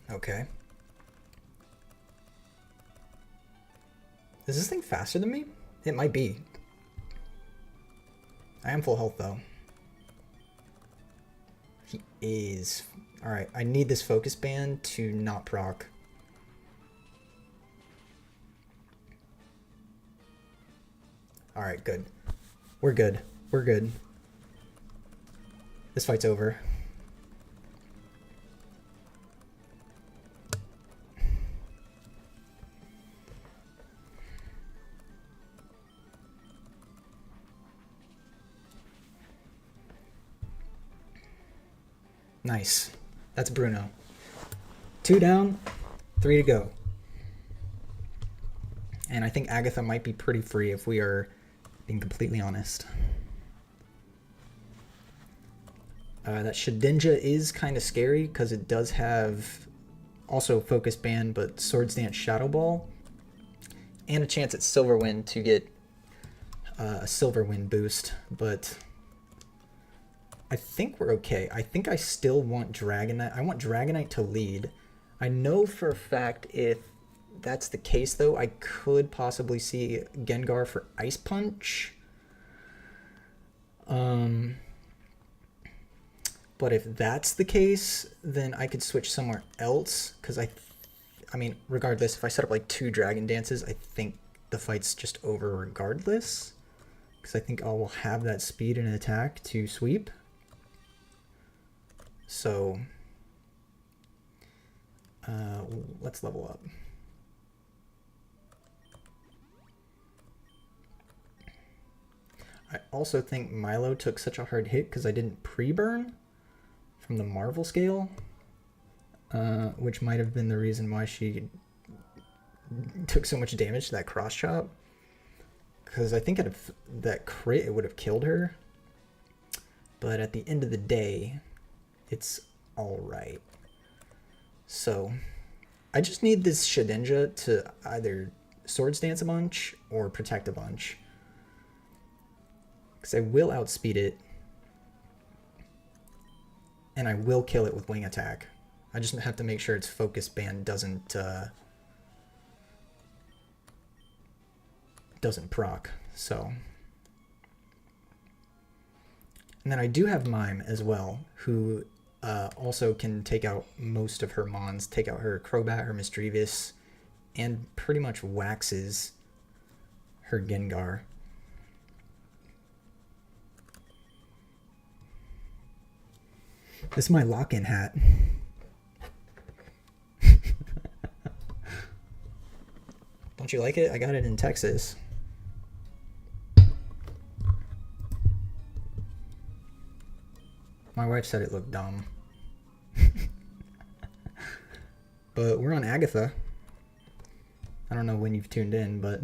Speaker 1: Okay. Is this thing faster than me? It might be. I am full health though. He is. Alright, I need this focus band to not proc. Alright, good. We're good. We're good. This fight's over. Nice. That's Bruno. 2 down, 3 to go. And I think Agatha might be pretty free if we are being completely honest. That Shedinja is kind of scary because it does have also Focus Band, but Swords Dance Shadow Ball. And a chance at Silverwind to get a Silverwind boost, but... I think we're okay. I think I still want Dragonite. I want Dragonite to lead. I know for a fact if that's the case, though, I could possibly see Gengar for Ice Punch. But if that's the case, then I could switch somewhere else. Because I mean, regardless, if I set up like 2 Dragon Dances, I think the fight's just over regardless. Because I think I will have that speed and attack to sweep. So, let's level up. I also think Milo took such a hard hit because I didn't pre-burn from the Marvel scale, which might have been the reason why she took so much damage to that cross chop. Because I think if that crit, it would have killed her. But at the end of the day... it's alright. So, I just need this Shedinja to either Swords Dance a bunch or Protect a bunch. Because I will outspeed it. And I will kill it with Wing Attack. I just have to make sure its Focus Band doesn't proc. So, And then I do have Mime as well, who also can take out most of her mons, take out her Crobat, her Misdreavus, and pretty much waxes her Gengar. This is my lock-in hat. Don't you like it? I got it in Texas. My wife said it looked dumb. But we're on Agatha. I don't know when you've tuned in, but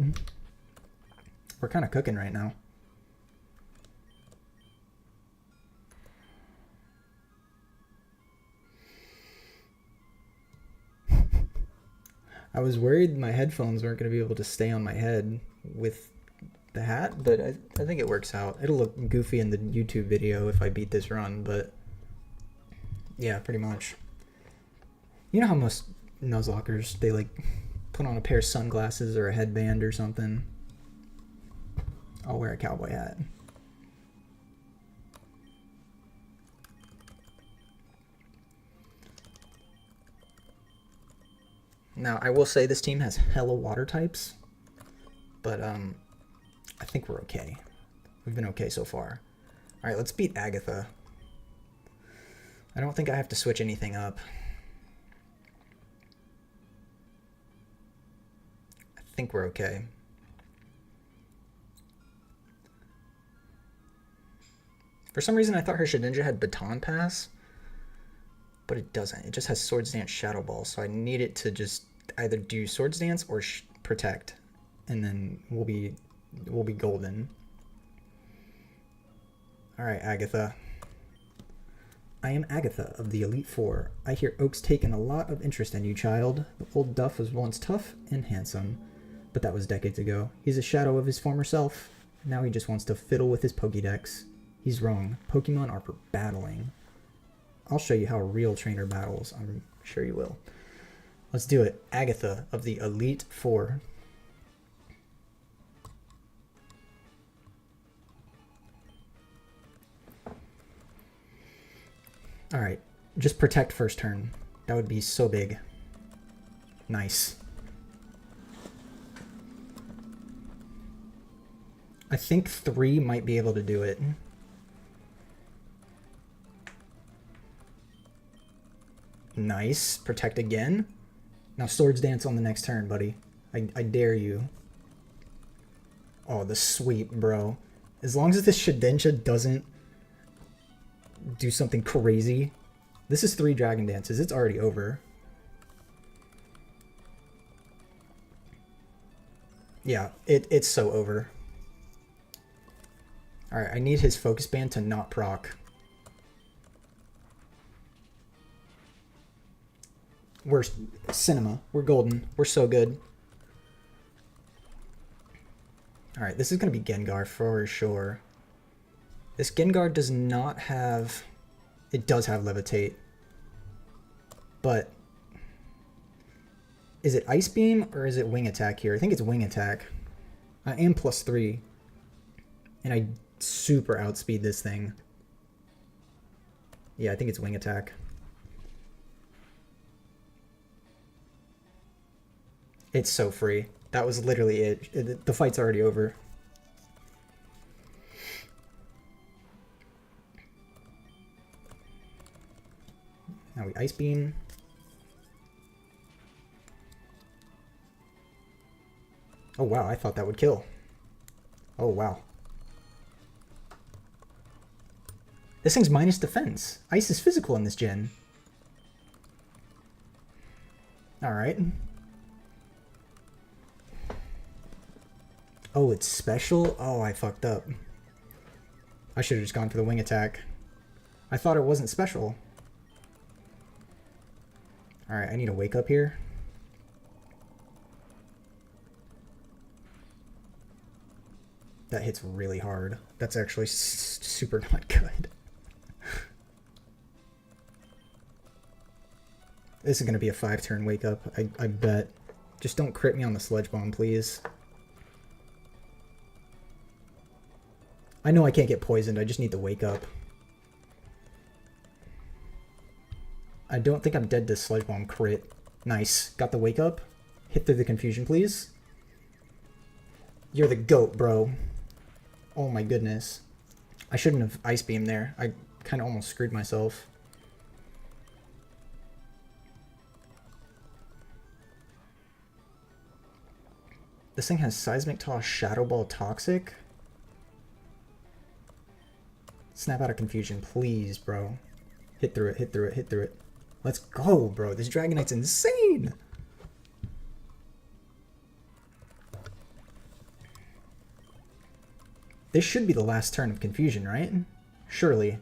Speaker 1: we're kind of cooking right now. I was worried my headphones weren't going to be able to stay on my head with the hat, but I think it works out. It'll look goofy in the YouTube video if I beat this run, but yeah, pretty much. You know how most Nuzlockers, they like put on a pair of sunglasses or a headband or something. I'll wear a cowboy hat. Now, I will say this team has hella water types, but I think we're okay. We've been okay so far. All right, let's beat Agatha. I don't think I have to switch anything up. I think we're okay. For some reason, I thought her Shedinja had Baton Pass, but it doesn't. It just has Swords Dance Shadow Ball, so I need it to just either do Swords Dance or Protect, and then we'll be golden. All right, Agatha. I am Agatha of the Elite Four. I hear Oak's taken a lot of interest in you, child. The old Duff was once tough and handsome, but that was decades ago. He's a shadow of his former self. Now he just wants to fiddle with his Pokédex. He's wrong. Pokemon are for battling. I'll show you how a real trainer battles. I'm sure you will. Let's do it. Agatha of the Elite Four. Alright, just protect first turn. That would be so big. Nice. I think 3 might be able to do it. Nice. Protect again. Now Swords Dance on the next turn, buddy. I dare you. Oh, the sweep, bro. As long as this Shedinja doesn't do something crazy. This is 3 Dragon Dances. It's already over. Yeah, it's so over. Alright, I need his Focus Band to not proc. We're cinema. We're golden. We're so good. Alright, this is going to be Gengar for sure. This Gengar does not have... It does have Levitate. But... Is it Ice Beam or is it Wing Attack here? I think it's Wing Attack. I am +3. And I super outspeed this thing. Yeah, I think it's Wing Attack. It's so free. That was literally it. The fight's already over. Now we Ice Beam. Oh wow, I thought that would kill. Oh wow. This thing's minus defense. Ice is physical in this gen. Alright. Oh, it's special? Oh, I fucked up. I should have just gone for the Wing Attack. I thought it wasn't special. Alright, I need to wake up here. That hits really hard. That's actually super not good. This is going to be a 5-turn wake up, I bet. Just don't crit me on the Sludge Bomb, please. I know I can't get poisoned, I just need to wake up. I don't think I'm dead to Sludge Bomb crit. Nice. Got the wake up. Hit through the confusion, please. You're the GOAT, bro. Oh my goodness. I shouldn't have Ice Beam there. I kind of almost screwed myself. This thing has Seismic Toss, Shadow Ball, Toxic. Snap out of confusion, please, bro. Hit through it, hit through it, hit through it. Let's go, bro. This Dragonite's insane. This should be the last turn of confusion, right? Surely.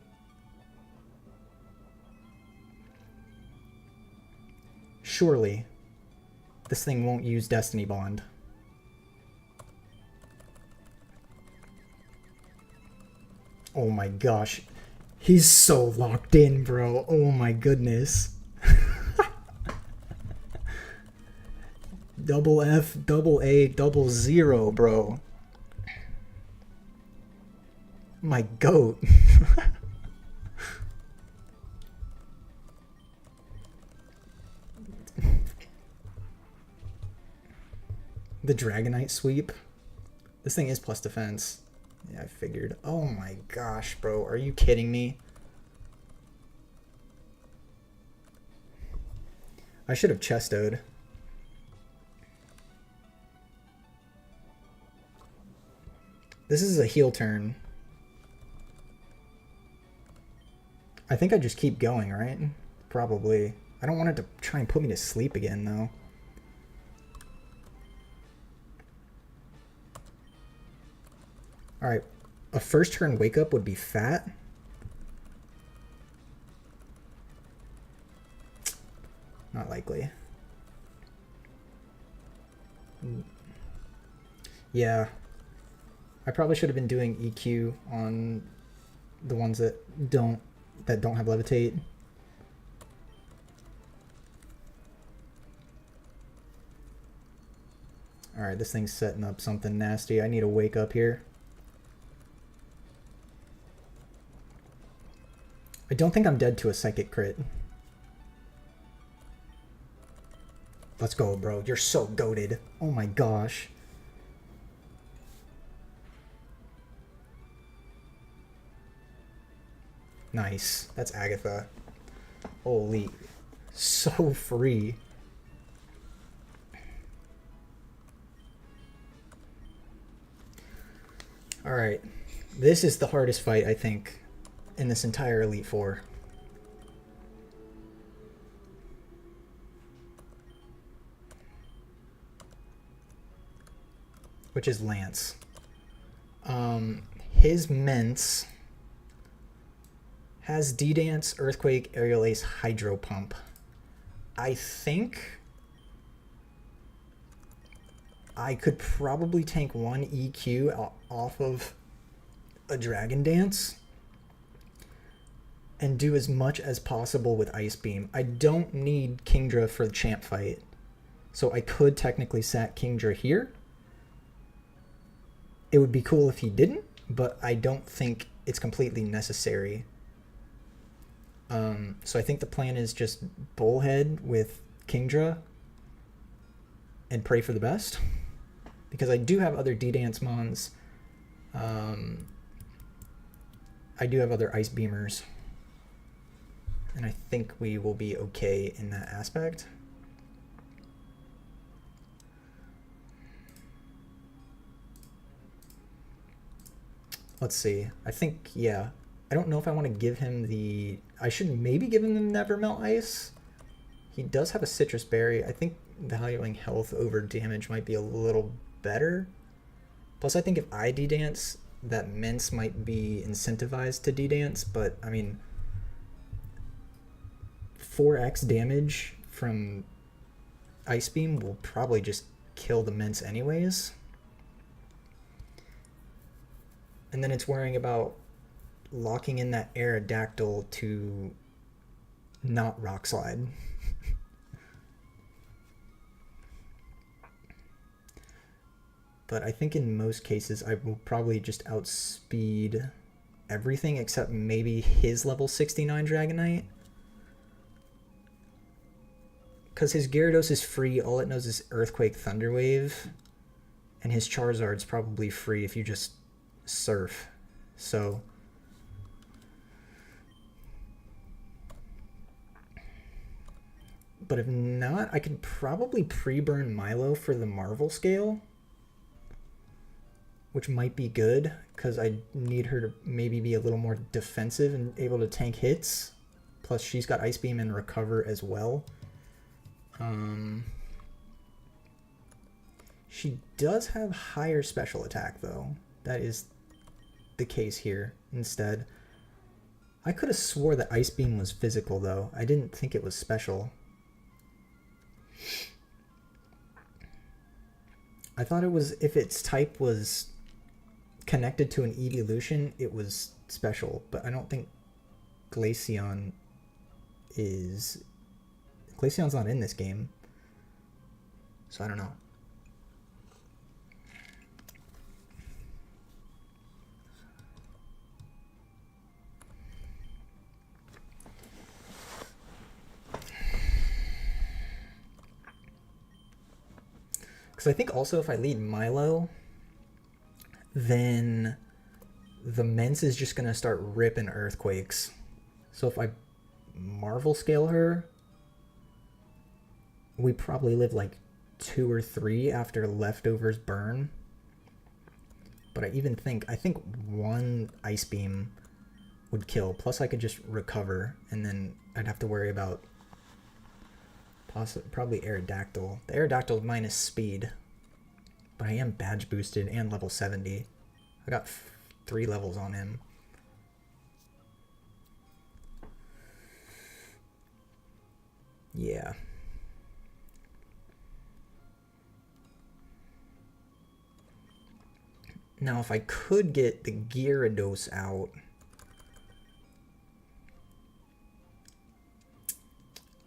Speaker 1: Surely. This thing won't use Destiny Bond. Oh my gosh. He's so locked in, bro. Oh my goodness. Double F, double A, double zero, bro. My GOAT. The Dragonite sweep. This thing is plus defense. Yeah, I figured. Oh my gosh, bro. Are you kidding me? I should have chestoed. This is a heal turn. I think I just keep going, right? Probably. I don't want it to try and put me to sleep again, though. Alright, a first turn wake up would be fat. Not likely. Yeah. I probably should have been doing EQ on the ones that don't have levitate. Alright, this thing's setting up something nasty. I need to wake up here. I don't think I'm dead to a psychic crit. Let's go, bro. You're so goated. Oh my gosh. Nice. That's Agatha. Holy. So free. Alright. This is the hardest fight, I think, in this entire Elite Four. Which is Lance. His Mints has D-Dance, Earthquake, Aerial Ace, Hydro Pump. I think I could probably tank one EQ off of a Dragon Dance and do as much as possible with Ice Beam. I don't need Kingdra for the champ fight, so I could technically sack Kingdra here. It would be cool if he didn't, but I don't think it's completely necessary. So I think the plan is just Bullhead with Kingdra and pray for the best, because I do have other D-Dance Mons. I do have other Ice Beamers, and I think we will be okay in that aspect. Let's see. I think, yeah. I don't know if I want to give him the... I should maybe give him the Never Melt Ice. He does have a Citrus Berry. I think valuing health over damage might be a little better. Plus, I think if I D-Dance, that Mints might be incentivized to D-Dance. But, I mean, 4x damage from Ice Beam will probably just kill the Mints anyways. And then it's worrying about locking in that Aerodactyl to not Rock Slide. But I think in most cases I will probably just outspeed everything except maybe his level 69 Dragonite. because his Gyarados is free, all it knows is Earthquake, Thunder Wave, and his Charizard's probably free if you just Surf. So but if not, I could probably pre-burn Milo for the Marvel scale, which might be good because I need her to maybe be a little more defensive and able to tank hits. Plus she's got Ice Beam and Recover as well. She does have higher special attack though. That is the case here instead. I could have swore that Ice Beam was physical though. I didn't think it was special. I thought it was, if its type was connected to an evolution, it was special, but I don't think Glaceon is. Glaceon's not in this game, so I don't know. Because I think also if I lead Milo, then the Mence is just going to start ripping Earthquakes. So if I Marvel scale her, we probably live like 2 or 3 after Leftovers burn. But I think 1 Ice Beam would kill. Plus I could just recover, and then I'd have to worry about probably Aerodactyl. The Aerodactyl is minus speed, but I am badge boosted and level 70. I got 3 levels on him. Yeah. Now if I could get the Gyarados out,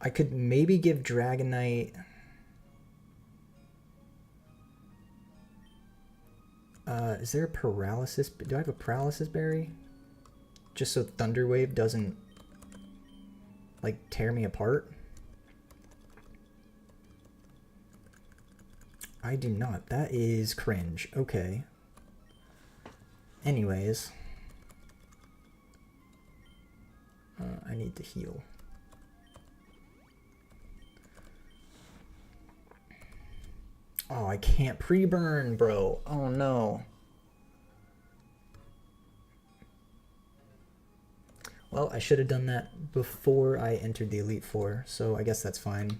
Speaker 1: I could maybe give Dragonite is there a paralysis? Do I have a paralysis berry? Just so Thunder Wave doesn't like tear me apart? I do not. That is cringe. Okay. Anyways. I need to heal. Oh, I can't pre-burn, bro. Oh, no. Well, I should have done that before I entered the Elite Four, so I guess that's fine.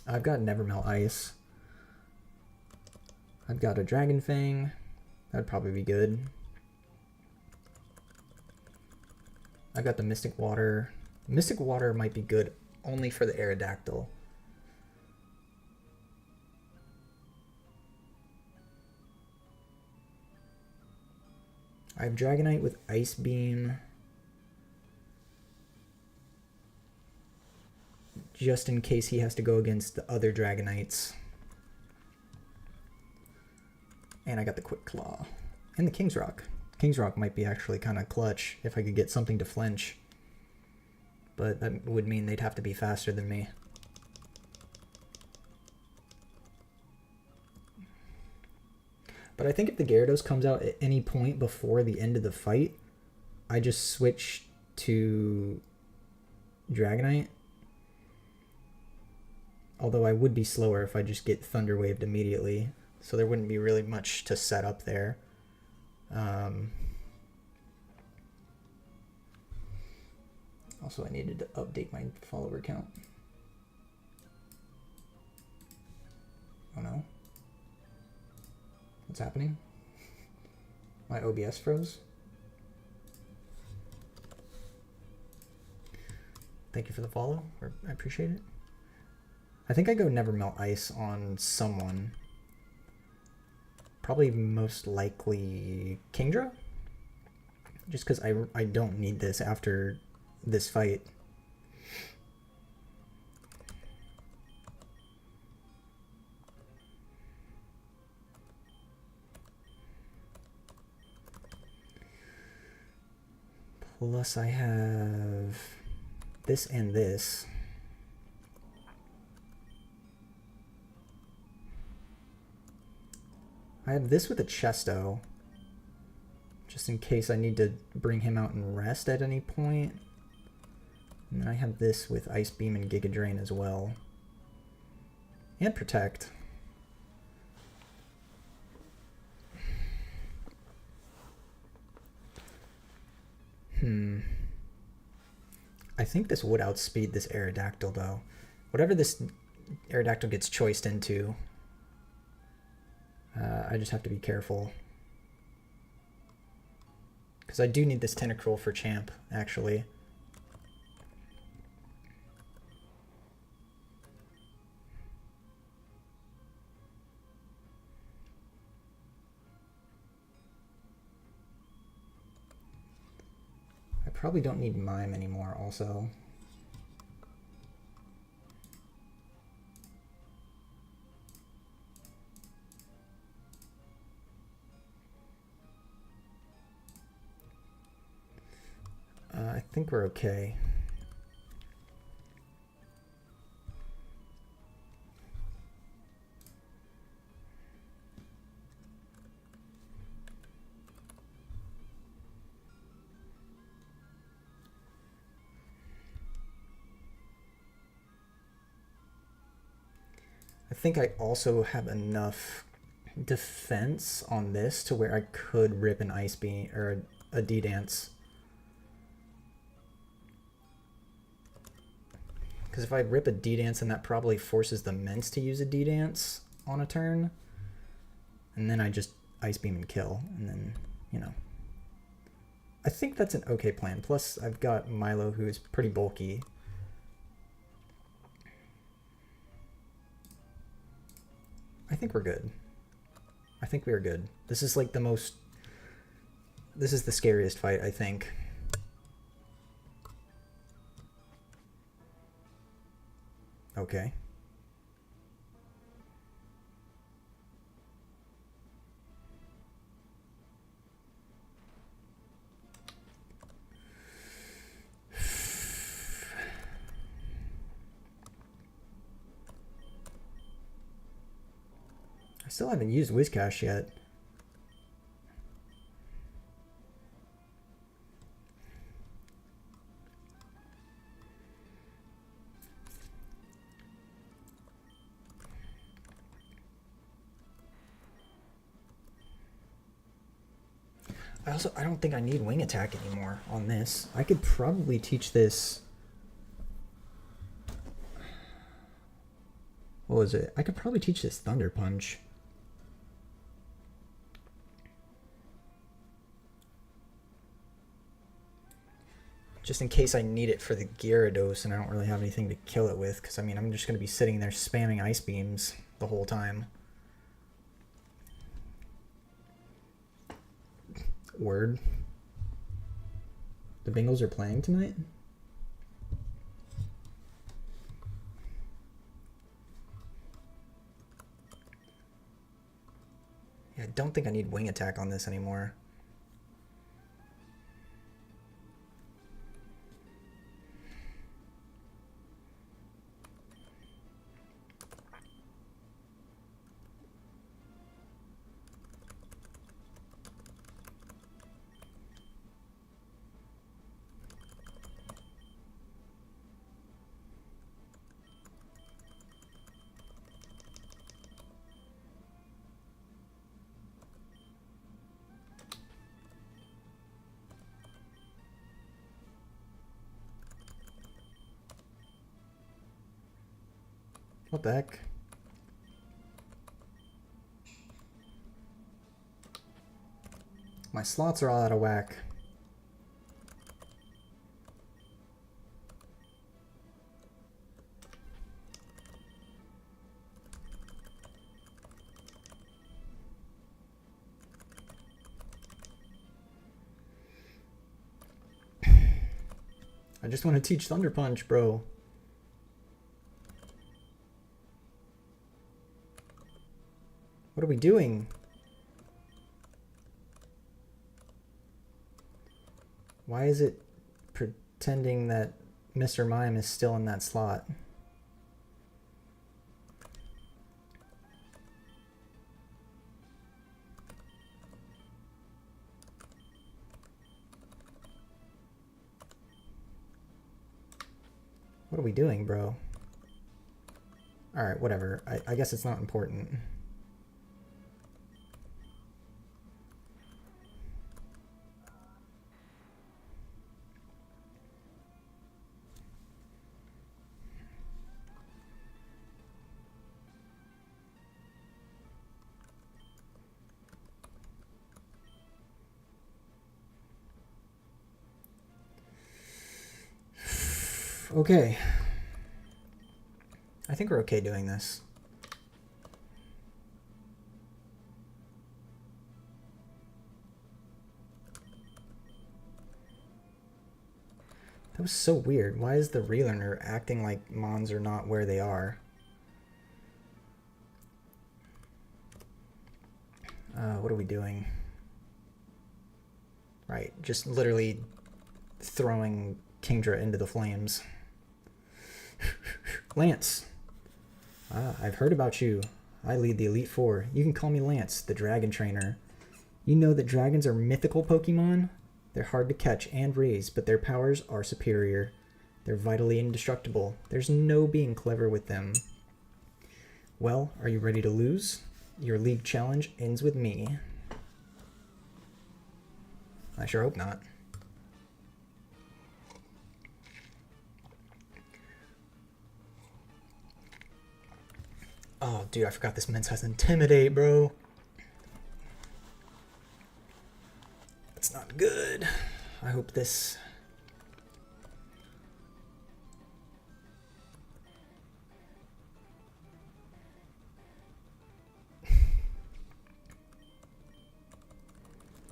Speaker 1: I've got Nevermelt Ice. I've got a Dragon Fang. That'd probably be good. I got the Mystic Water. Mystic Water might be good only for the Aerodactyl. I have Dragonite with Ice Beam. Just in case he has to go against the other Dragonites. And I got the Quick Claw. And the King's Rock. King's Rock might be actually kind of clutch if I could get something to flinch. But that would mean they'd have to be faster than me. But I think if the Gyarados comes out at any point before the end of the fight, I just switch to Dragonite. Although I would be slower if I just get Thunder Waved immediately. So there wouldn't be really much to set up there. Also, I needed to update my follower count. Oh no. What's happening? My OBS froze. Thank you for the follow. I appreciate it. I think I go Nevermelt Ice on someone. Probably most likely Kingdra. Just because I don't need this after this fight. Plus I have this and this. I have this with a Chesto, just in case I need to bring him out and rest at any point. And then I have this with Ice Beam and Giga Drain as well. And Protect. I think this would outspeed this Aerodactyl though. Whatever this Aerodactyl gets choiced into, I just have to be careful. Because I do need this Tentacruel for champ, actually. I probably don't need Mime anymore also. I think we're okay. I think I also have enough defense on this to where I could rip an Ice Beam or a D-Dance. Because if I rip a D-Dance, then that probably forces the Mence to use a D-Dance on a turn. And then I just Ice Beam and kill. And then, you know. I think that's an okay plan. Plus, I've got Milo, who is pretty bulky. I think we're good. I think we are good. This is like the most... This is the scariest fight, I think. Okay. I still haven't used Whiscash yet. I don't think I need Wing Attack anymore on this. I could probably teach this... What was it? I could probably teach this Thunder Punch. Just in case I need it for the Gyarados and I don't really have anything to kill it with. Because, I mean, I'm just going to be sitting there spamming Ice Beams the whole time. Word. The Bengals are playing tonight? Yeah, I don't think I need Wing Attack on this anymore. What the heck? My slots are all out of whack. I just want to teach Thunder Punch, bro. What are we doing? Why is it pretending that Mr. Mime is still in that slot? What are we doing, bro? Alright, whatever. I guess it's not important. Okay. I think we're okay doing this. That was so weird. Why is the relearner acting like mons are not where they are? What are we doing? Right, just literally throwing Kingdra into the flames. Lance. I've heard about you. I lead the Elite Four. You can call me Lance, the Dragon Trainer. You know that dragons are mythical Pokemon? They're hard to catch and raise, but their powers are superior. They're vitally indestructible. There's no being clever with them. Well, are you ready to lose? Your league challenge ends with me. I sure hope not. Oh, dude, I forgot this Mence has Intimidate, bro. That's not good. I hope this...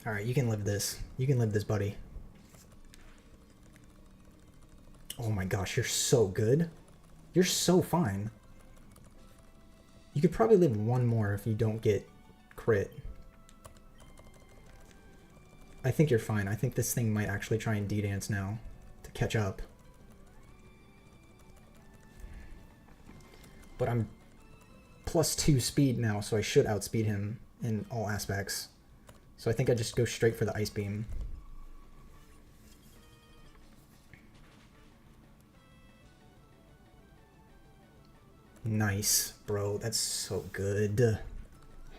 Speaker 1: Alright, you can live this. You can live this, buddy. Oh my gosh, you're so good. You're so fine. You could probably live one more if you don't get crit. I think you're fine. I think this thing might actually try and D-dance now to catch up. But I'm +2 speed now, so I should outspeed him in all aspects. So I think I just go straight for the Ice Beam. Nice, bro. That's so good.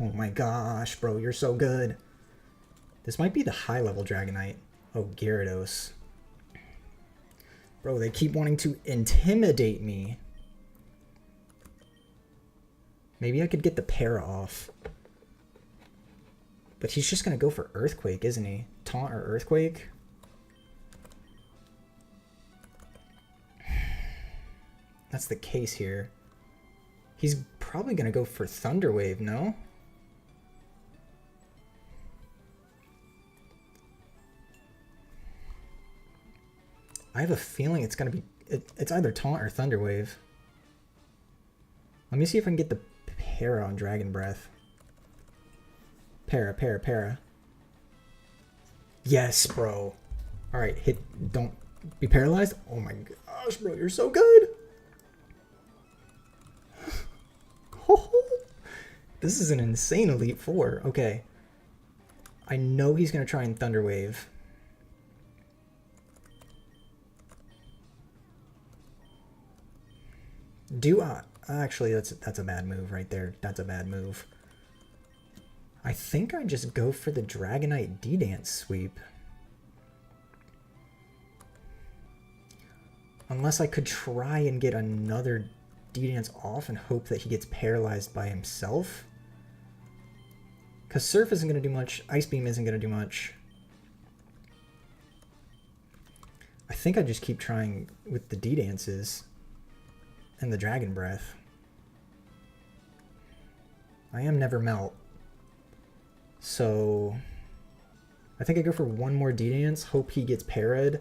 Speaker 1: Oh my gosh, bro. You're so good. This might be the high-level Dragonite. Oh, Gyarados. Bro, they keep wanting to intimidate me. Maybe I could get the para off. But he's just going to go for Earthquake, isn't he? Taunt or Earthquake? That's the case here. He's probably going to go for Thunder Wave, no? I have a feeling it's going to be... It's either Taunt or Thunder Wave. Let me see if I can get the para on Dragon Breath. Para. Yes, bro. Alright, hit. Don't be paralyzed. Oh my gosh, bro. You're so good. This is an insane Elite Four. Okay. I know he's going to try and Thunder Wave. Do I? Actually, that's a bad move right there. That's a bad move. I think I just go for the Dragonite D-Dance sweep. Unless I could try and get another D-Dance off and hope that he gets paralyzed by himself. Because Surf isn't going to do much. Ice Beam isn't going to do much. I think I just keep trying with the D-Dances and the Dragon Breath. I am Never Melt. So I think I go for one more D-Dance, hope he gets parried,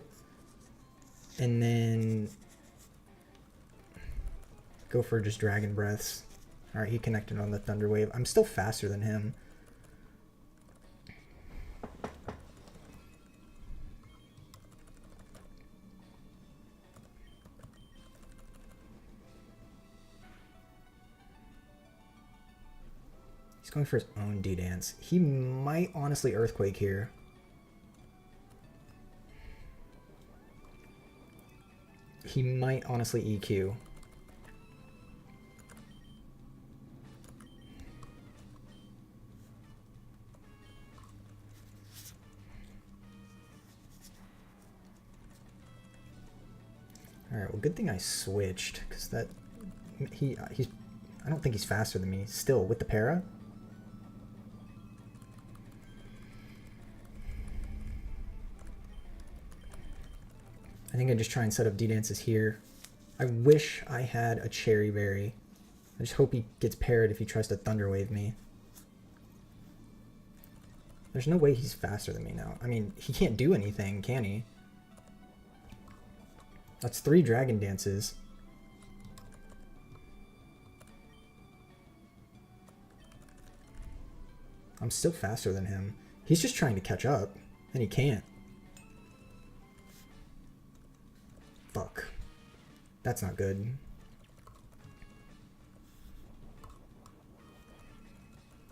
Speaker 1: and then go for just Dragon Breaths. Alright, he connected on the Thunder Wave. I'm still faster than him. He's going for his own D-Dance. He might honestly Earthquake here. he might honestly EQ. Alright, well, good thing I switched, because that... he's... I don't think he's faster than me. Still, with the para? I think I just try and set up D-Dances here. I wish I had a Cherry Berry. I just hope he gets parried if he tries to Thunder Wave me. There's no way he's faster than me now. I mean, he can't do anything, can he? That's 3 Dragon Dances. I'm still faster than him. He's just trying to catch up, and he can't. Fuck. That's not good.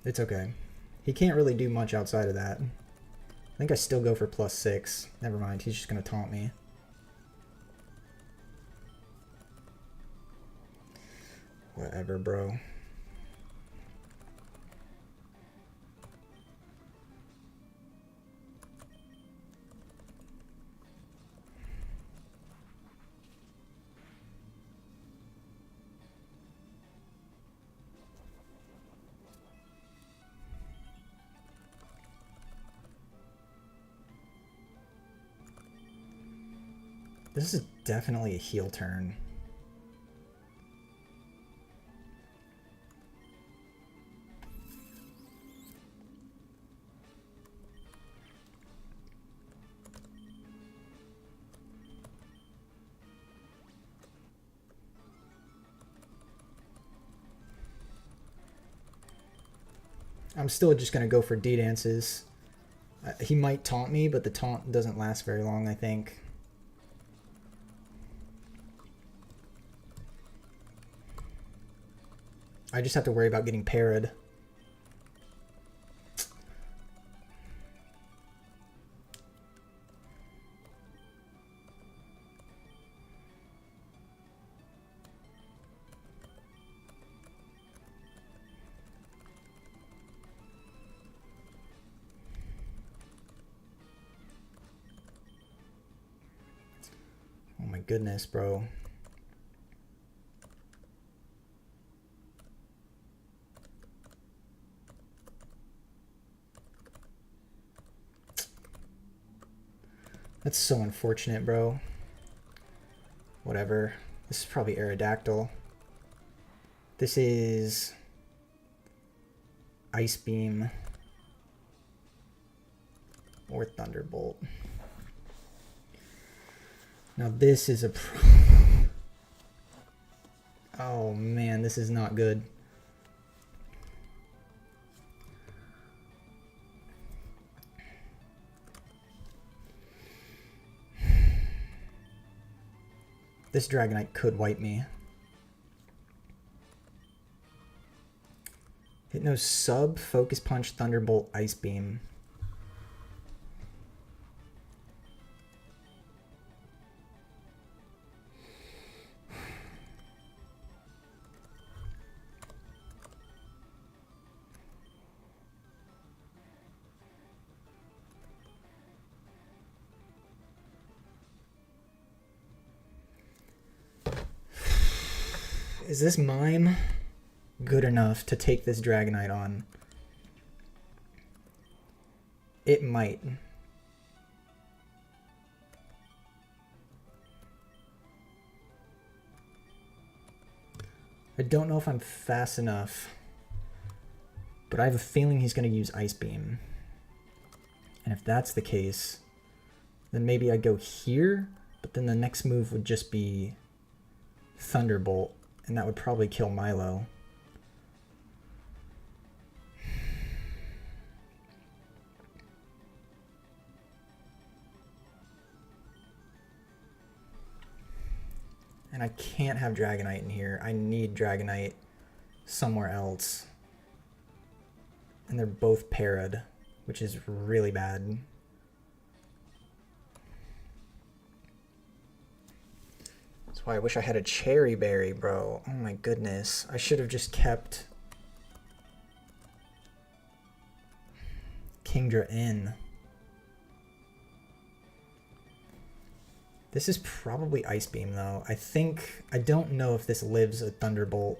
Speaker 1: It's okay. He can't really do much outside of that. I think I still go for +6. Never mind, he's just gonna taunt me. Whatever, bro. This is definitely a heel turn. I'm still just going to go for D-Dances. He might taunt me, but the taunt doesn't last very long, I think. I just have to worry about getting parried. Oh my goodness, bro. That's so unfortunate, bro. Whatever. This is probably Aerodactyl. This is Ice Beam or Thunderbolt. Now this is a oh man, this is not good. This Dragonite could wipe me. Hypno Sub, Focus Punch, Thunderbolt, Ice Beam. Is this Mime good enough to take this Dragonite on? It might. I don't know if I'm fast enough, but I have a feeling he's going to use Ice Beam. And if that's the case, then maybe I go here, but then the next move would just be Thunderbolt. And that would probably kill Milo. And I can't have Dragonite in here. I need Dragonite somewhere else. And they're both parried, which is really bad. So That's why I wish I had a cherry berry, bro. Oh my goodness. I should have just kept Kingdra in. This is probably Ice Beam though. I don't know if this lives a Thunderbolt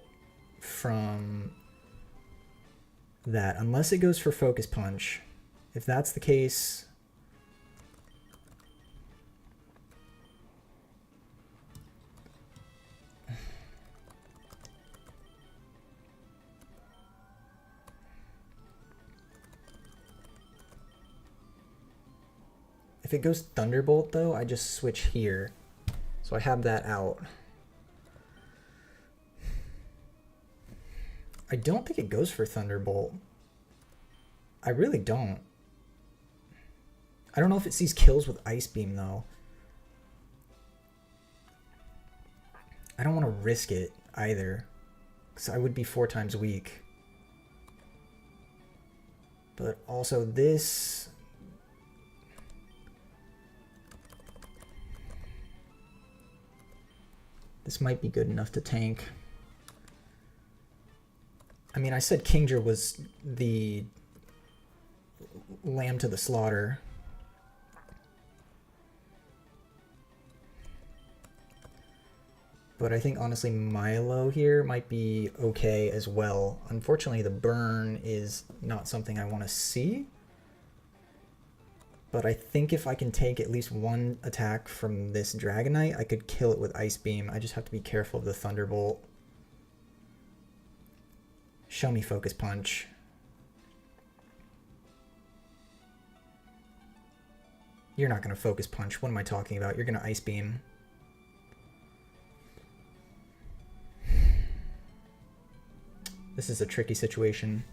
Speaker 1: from that, unless it goes for Focus Punch. If that's the case, if it goes Thunderbolt though, I just switch here. So I have that out. I don't think it goes for Thunderbolt. I really don't. I don't know if it sees kills with Ice Beam though. I don't want to risk it either, because I would be 4 times weak. But also this... This might be good enough to tank. I mean, I said Kingdra was the lamb to the slaughter. But I think honestly Milo here might be okay as well. Unfortunately, the burn is not something I want to see. But I think if I can take at least one attack from this Dragonite, I could kill it with Ice Beam. I just have to be careful of the Thunderbolt. Show me Focus Punch. You're not going to Focus Punch. What am I talking about? You're going to Ice Beam. This is a tricky situation.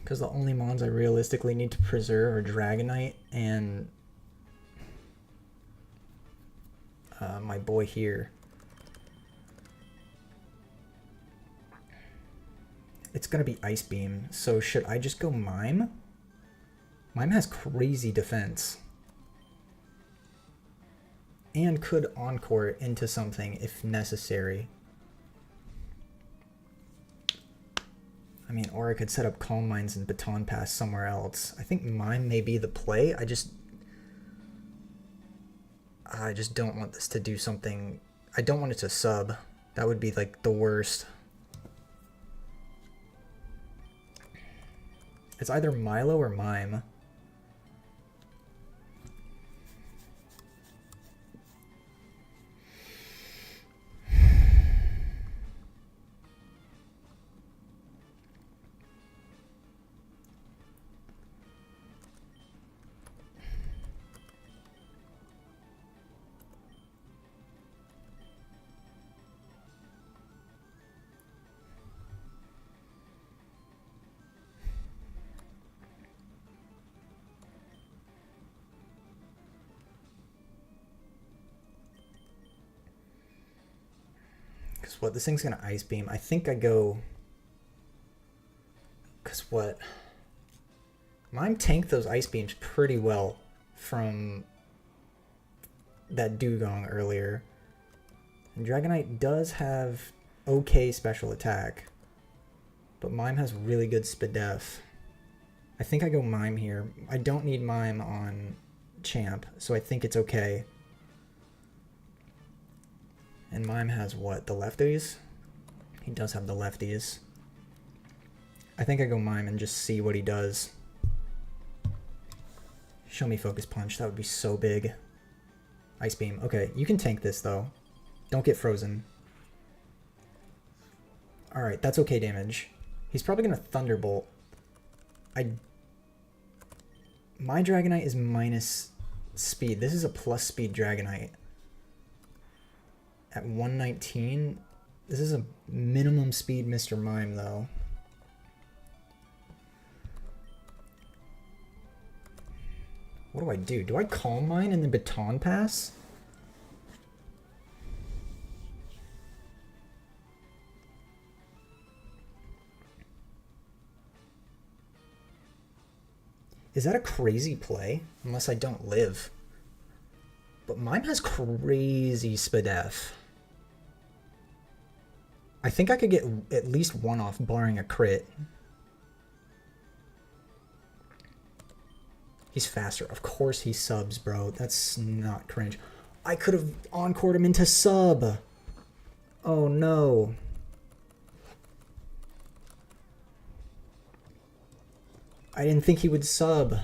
Speaker 1: Because the only mons I realistically need to preserve are Dragonite and my boy here. It's going to be Ice Beam, so should I just go Mime? Mime has crazy defense. And could Encore it into something if necessary. I mean, or I could set up Calm Minds and Baton Pass somewhere else. I think Mime may be the play. I just don't want this to do something. I don't want it to sub. That would be like the worst. It's either Milo or Mime. Because what, this thing's gonna Ice Beam. I think I go... Because what? Mime tanked those Ice Beams pretty well from that Dugong earlier. And Dragonite does have okay special attack. But Mime has really good Spadef. I think I go Mime here. I don't need Mime on Champ, so I think it's okay. And Mime has what? The lefties? He does have the lefties. I think I go Mime and just see what he does. Show me Focus Punch. That would be so big. Ice Beam. Okay, you can tank this though. Don't get frozen. Alright, that's okay damage. He's probably going to Thunderbolt. My Dragonite is minus speed. This is a plus speed Dragonite. At 119, this is a minimum speed Mr. Mime though. What do I do? Do I Calm Mine and then Baton Pass? Is that a crazy play? Unless I don't live. But mine has crazy spadef. I think I could get at least one off barring a crit. He's faster. Of course he subs, bro. That's not cringe. I could have encored him into sub. Oh no. I didn't think he would sub.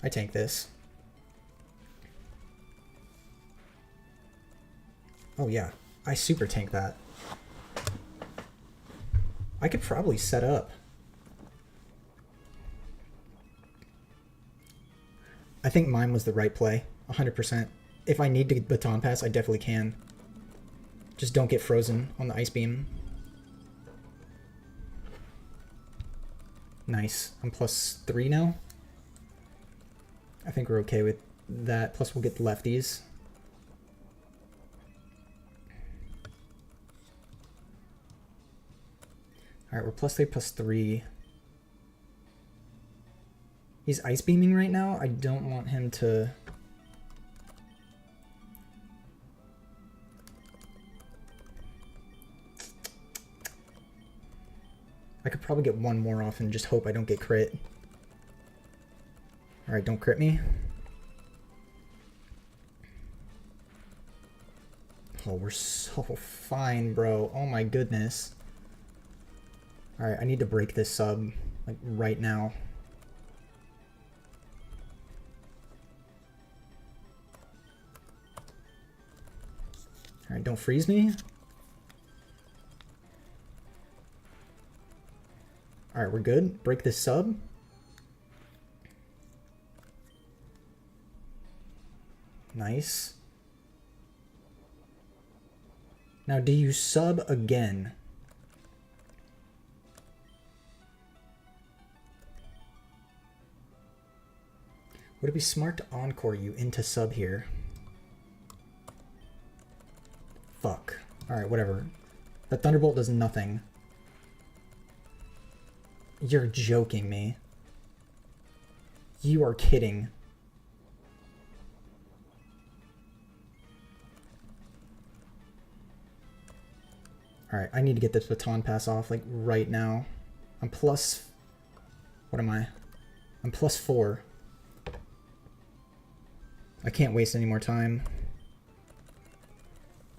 Speaker 1: I tank this. Oh yeah, I super tank that. I could probably set up. I think mine was the right play, 100%. If I need to baton pass, I definitely can. Just don't get frozen on the ice beam. Nice. I'm +3 now. I think we're okay with that. Plus we'll get the lefties. Alright, we're +3/+3. He's ice beaming right now. I don't want him to... I could probably get one more off and just hope I don't get crit. Alright, don't crit me. Oh, we're so fine, bro. Oh my goodness. Alright, I need to break this sub, like, right now. Alright, don't freeze me. Alright, we're good. Break this sub. Nice. Now, do you sub again? Would it be smart to encore you into sub here? Fuck. Alright, whatever. The Thunderbolt does nothing. You're joking me. You are kidding. Alright, I need to get this baton pass off, like, right now. I'm plus... What am I? I'm +4. I can't waste any more time.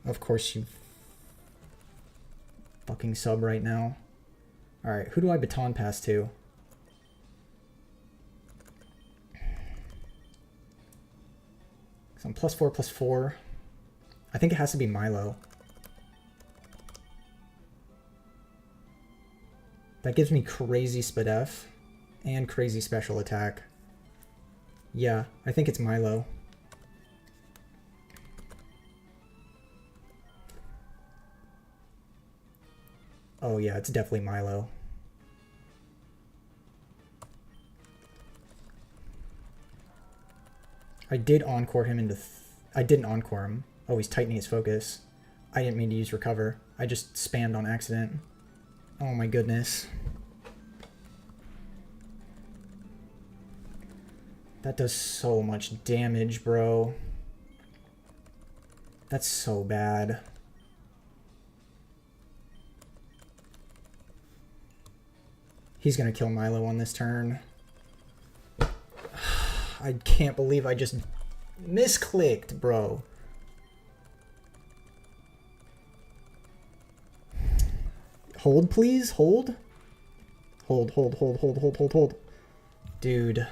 Speaker 1: Of course you... fucking sub right now. Alright, who do I baton pass to? So I'm +4/+4. I think it has to be Milo. That gives me crazy spadef and crazy special attack. Yeah, I think it's Milo. Oh yeah, it's definitely Milo. I did encore him into... I didn't encore him. Oh, he's tightening his focus. I didn't mean to use recover. I just spammed on accident. Oh my goodness. That does so much damage, bro. That's so bad. He's gonna kill Milo on this turn. I can't believe I just misclicked, bro. Hold, please. Hold. Hold, hold, hold, hold, hold, hold, hold. Dude.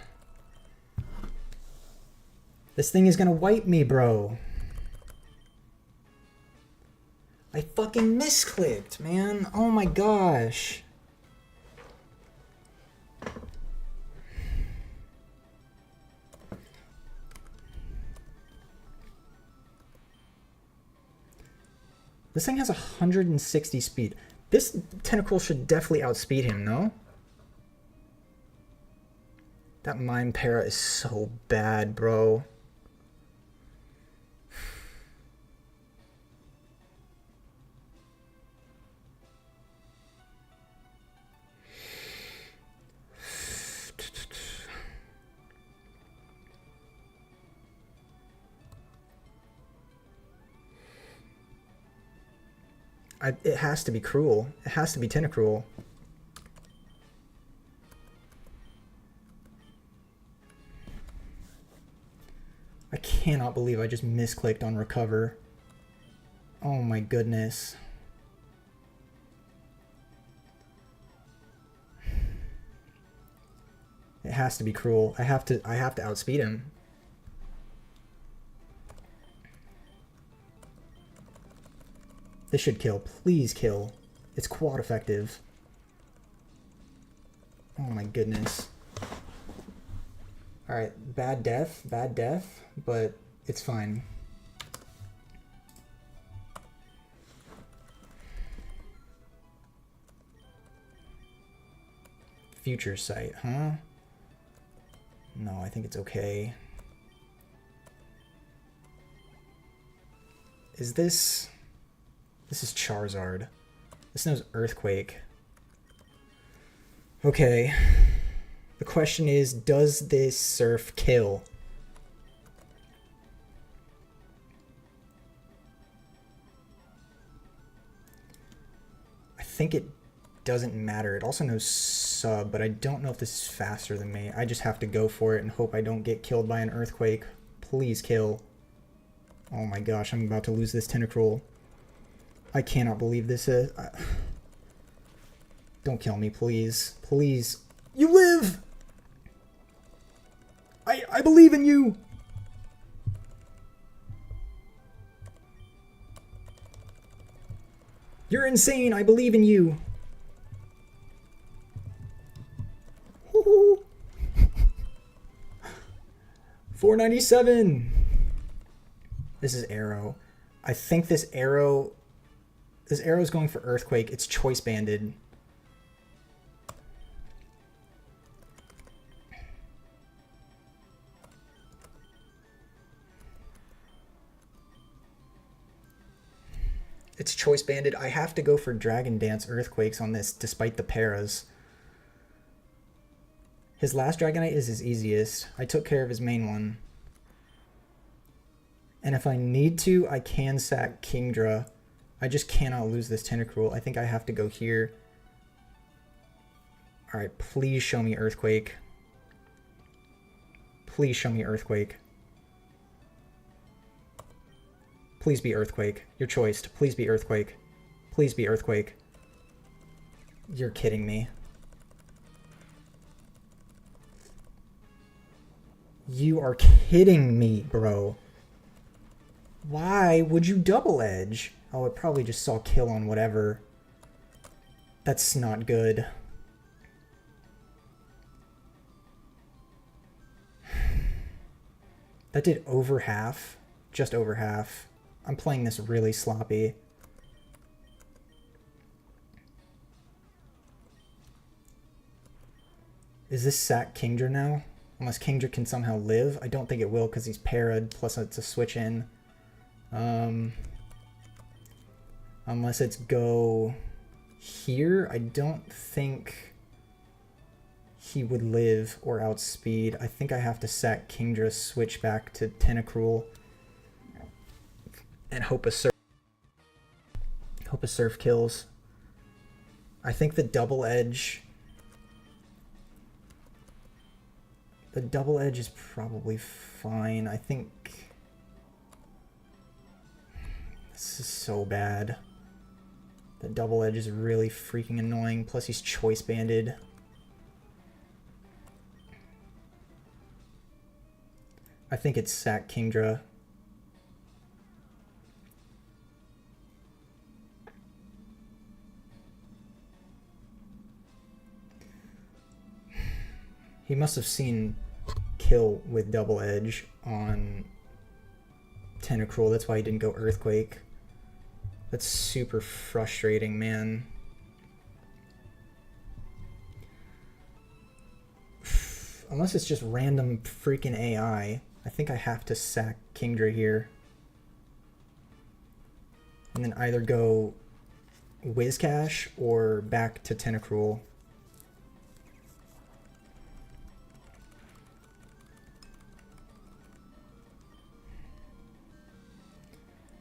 Speaker 1: This thing is gonna wipe me, bro. I fucking misclicked, man. Oh my gosh. This thing has 160 speed. This tentacle should definitely outspeed him, no? That Mime Para is so bad, bro. It has to be cruel. It has to be Tentacruel. I cannot believe I just misclicked on recover. Oh my goodness. It has to be cruel. I have to outspeed him. This should kill. Please kill. It's quad effective. Oh my goodness. Alright, bad death, but it's fine. Future sight, huh? No, I think it's okay. Is this... This is Charizard. This knows Earthquake. Okay. The question is, does this Surf kill? I think it doesn't matter. It also knows Sub, but I don't know if this is faster than me. I just have to go for it and hope I don't get killed by an Earthquake. Please kill. Oh my gosh, I'm about to lose this Tentacruel. I cannot believe this is... Don't kill me, please. Please. You live! I believe in you! You're insane! I believe in you! 497! This is Arrow. I think this Arrow is going for Earthquake. It's choice banded. It's choice banded. I have to go for Dragon Dance Earthquakes on this, despite the paras. His last Dragonite is his easiest. I took care of his main one. And if I need to, I can sack Kingdra. I just cannot lose this Tentacruel. I think I have to go here. Alright, please show me Earthquake. Please show me Earthquake. Please be Earthquake. You're choiced. Please be Earthquake. Please be Earthquake. You're kidding me. You are kidding me, bro. Why would you double edge? Oh, it probably just saw kill on whatever. That's not good. That did over half. Just over half. I'm playing this really sloppy. Is this sack Kingdra now? Unless Kingdra can somehow live. I don't think it will because he's parried, plus it's a switch in. Unless it's go here. I don't think he would live or outspeed. I think I have to sack Kingdra, switch back to Tentacruel, and hope a surf kills. I think the double edge is probably fine. I think this is so bad. The double edge is really freaking annoying. Plus he's choice banded. I think it's sack Kingdra. He must have seen kill with double edge on Tentacruel. That's why he didn't go Earthquake. That's super frustrating, man. Unless it's just random freaking AI, I think I have to sack Kingdra here. And then either go Whiscash or back to Tentacruel.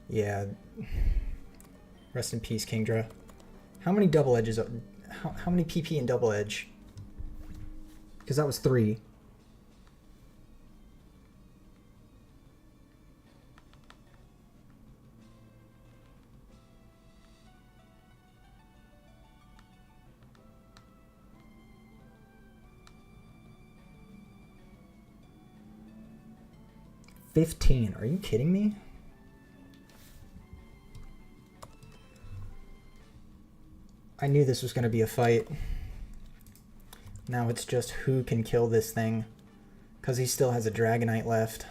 Speaker 1: Yeah. Rest in peace, Kingdra. How many double edges? How many PP in double edge? Because that was 3. $15. Are you kidding me? I knew this was going to be a fight. Now it's just who can kill this thing. Because he still has a Dragonite left.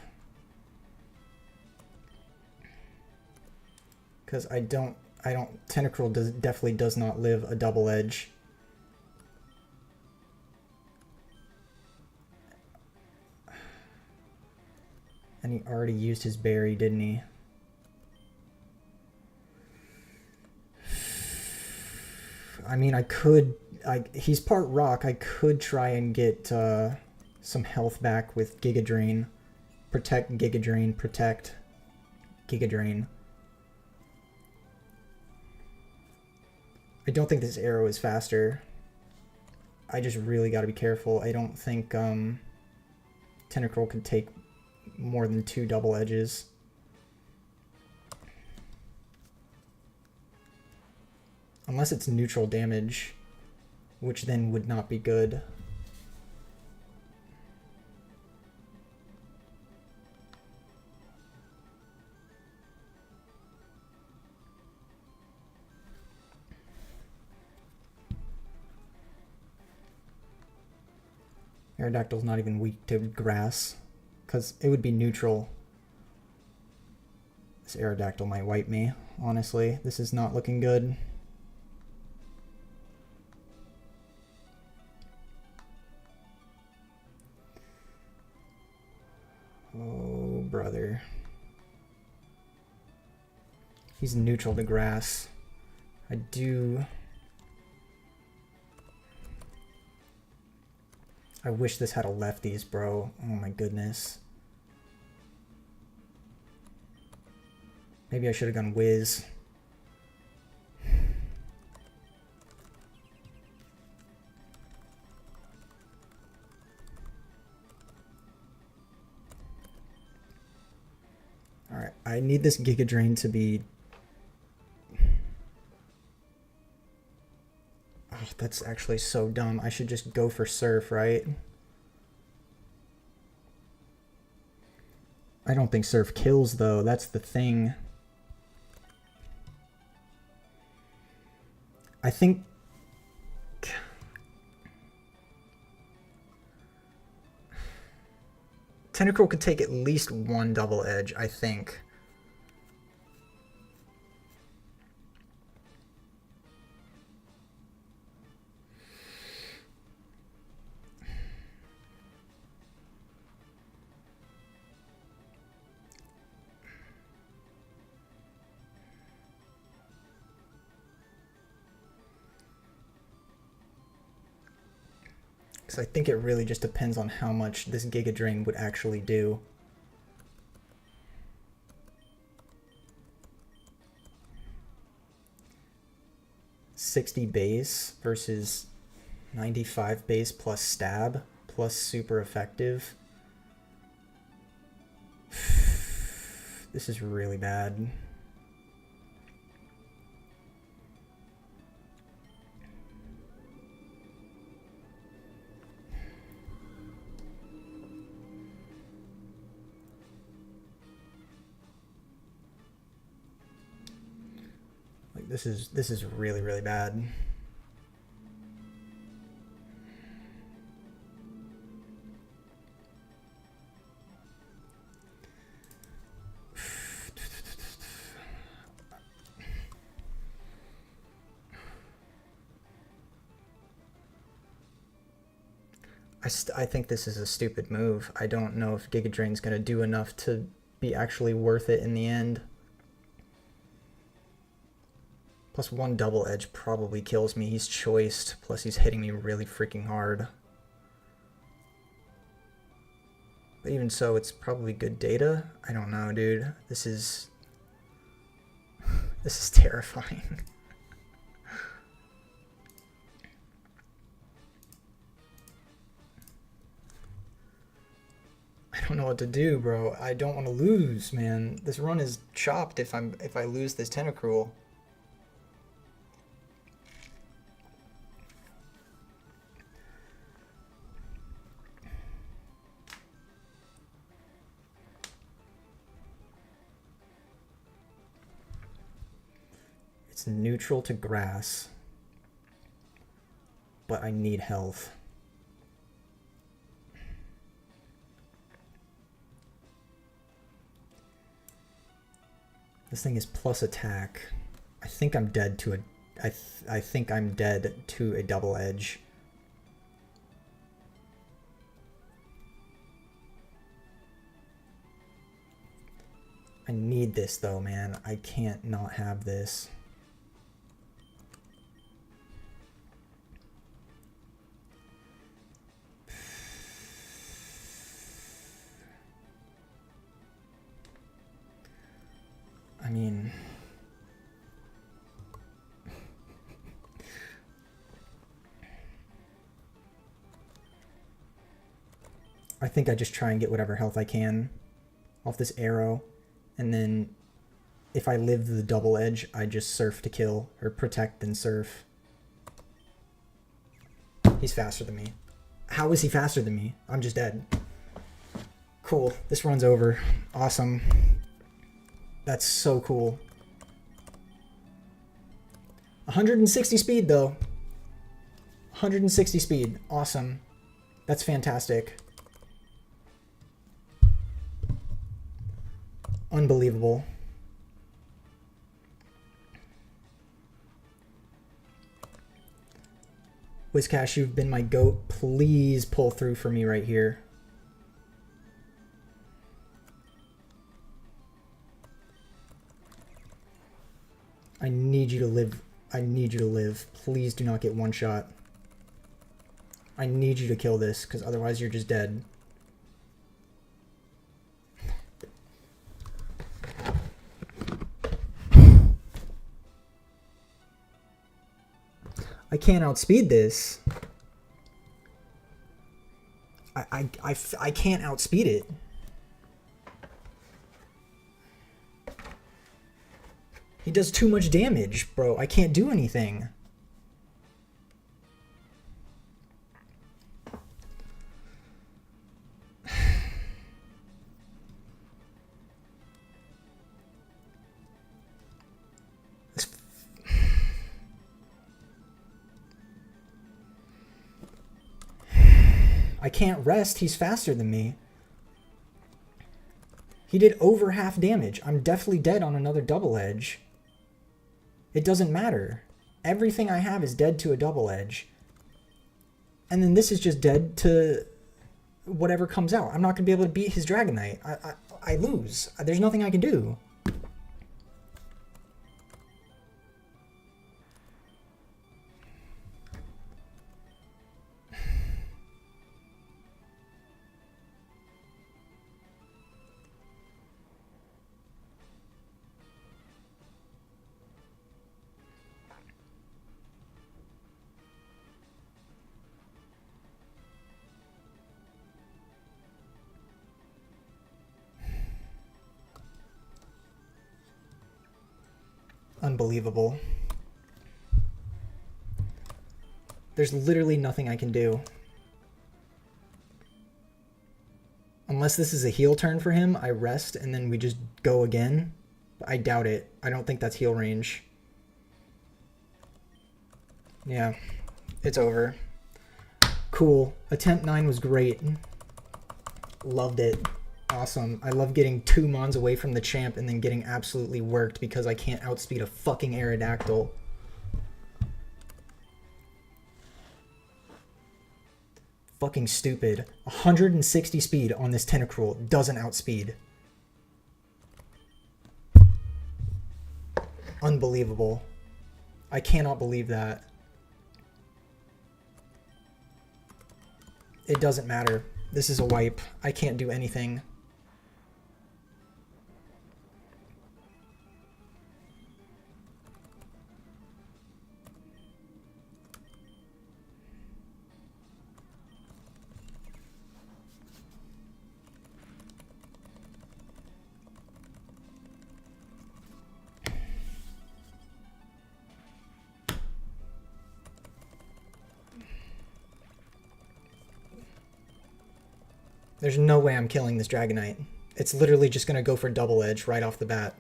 Speaker 1: Because Tentacruel definitely does not live a double edge. And he already used his berry, didn't he? I mean, he's part rock. I could try and get some health back with Giga Drain. Protect Giga Drain, protect Giga Drain. I don't think this arrow is faster. I just really got to be careful. I don't think Tentacruel could take more than 2 double edges. Unless it's neutral damage, which then would not be good. Aerodactyl's not even weak to grass, because it would be neutral. This Aerodactyl might wipe me, honestly. This is not looking good. Oh, brother. He's neutral to grass. I wish this had a lefties, bro. Oh my goodness. Maybe I should have gone Whiz. Alright, I need this Giga Drain to be... Oh, that's actually so dumb. I should just go for Surf, right? I don't think Surf kills, though. That's the thing. I think... Tentacruel could take at least 1 double edge, I think. Because I think it really just depends on how much this Giga Drain would actually do. $60 base versus 95 base plus stab plus super effective. This is really bad. This is really, really bad. I think this is a stupid move. I don't know if Giga Drain's going to do enough to be actually worth it in the end. Plus 1 double edge probably kills me. He's choiced, plus he's hitting me really freaking hard. But even so, it's probably good data. I don't know, dude. This is... This is terrifying. I don't know what to do, bro. I don't want to lose, man. This run is chopped if I lose this Tentacruel. It's neutral to grass, but I need health. This thing is plus attack. I think I'm dead to a... I think I'm dead to a double edge. I need this though, man. I can't not have this. I mean, I think I just try and get whatever health I can off this arrow, and then if I live the double edge, I just surf to kill, or protect and surf. He's faster than me. How is he faster than me? I'm just dead. Cool. This run's over. Awesome. That's so cool. 160 speed though. 160 speed. Awesome. That's fantastic. Unbelievable. Whiscash, you've been my goat. Please pull through for me right here. I need you to live. I need you to live. Please do not get one shot. I need you to kill this, because otherwise you're just dead. I can't outspeed this. I can't outspeed it. He does too much damage, bro. I can't do anything. I can't rest. He's faster than me. He did over half damage. I'm definitely dead on another double edge. It doesn't matter. Everything I have is dead to a double edge. And then this is just dead to whatever comes out. I'm not going to be able to beat his Dragonite. I lose. There's nothing I can do. Unbelievable. There's literally nothing I can do. Unless this is a heal turn for him, I rest and then we just go again. I doubt it. I don't think that's heal range. Yeah, it's over. Cool. Attempt 9 was great. Loved it. Awesome. I love getting 2 mons away from the champ and then getting absolutely worked because I can't outspeed a fucking Aerodactyl. Fucking stupid. 160 speed on this Tentacruel doesn't outspeed. Unbelievable. I cannot believe that. It doesn't matter. This is a wipe. I can't do anything. There's no way I'm killing this Dragonite. It's literally just going to go for double edge right off the bat.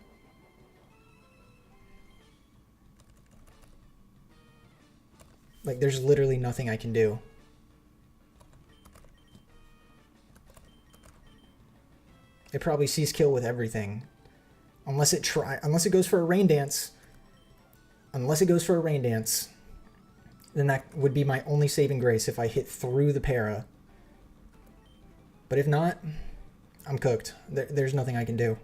Speaker 1: Like, there's literally nothing I can do. It probably sees kill with everything. Unless it goes for a Rain Dance. Unless it goes for a Rain Dance. Then that would be my only saving grace if I hit through the para. But if not, I'm cooked. There's nothing I can do.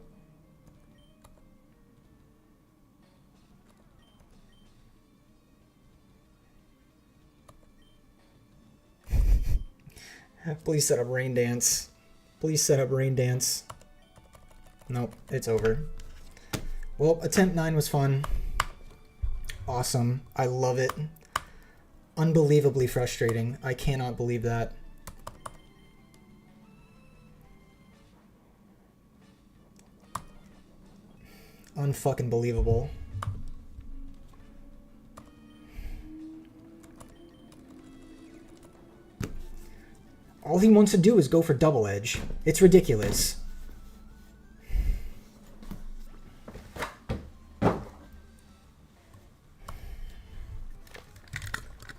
Speaker 1: Please set up Rain Dance. Please set up Rain Dance. Nope, it's over. Well, attempt 9 was fun. Awesome. I love it. Unbelievably frustrating. I cannot believe that. Unfucking believable. All he wants to do is go for double edge. It's ridiculous.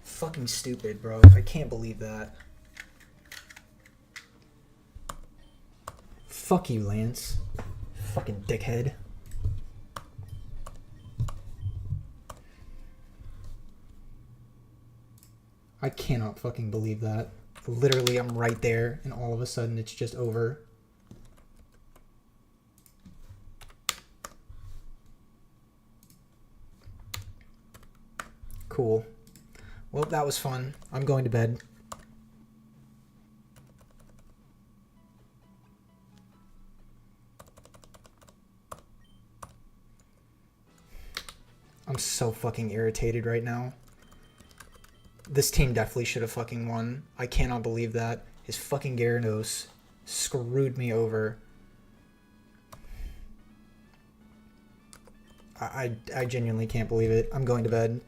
Speaker 1: Fucking stupid, bro. I can't believe that. Fuck you, Lance. Fucking dickhead. I cannot fucking believe that. Literally, I'm right there, and all of a sudden, it's just over. Cool. Well, that was fun. I'm going to bed. I'm so fucking irritated right now. This team definitely should have fucking won. I cannot believe that. His fucking Gyarados screwed me over. I genuinely can't believe it. I'm going to bed.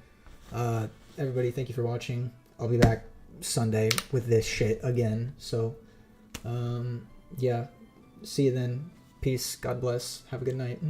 Speaker 1: Everybody, thank you for watching. I'll be back Sunday with this shit again. So, yeah. See you then. Peace. God bless. Have a good night.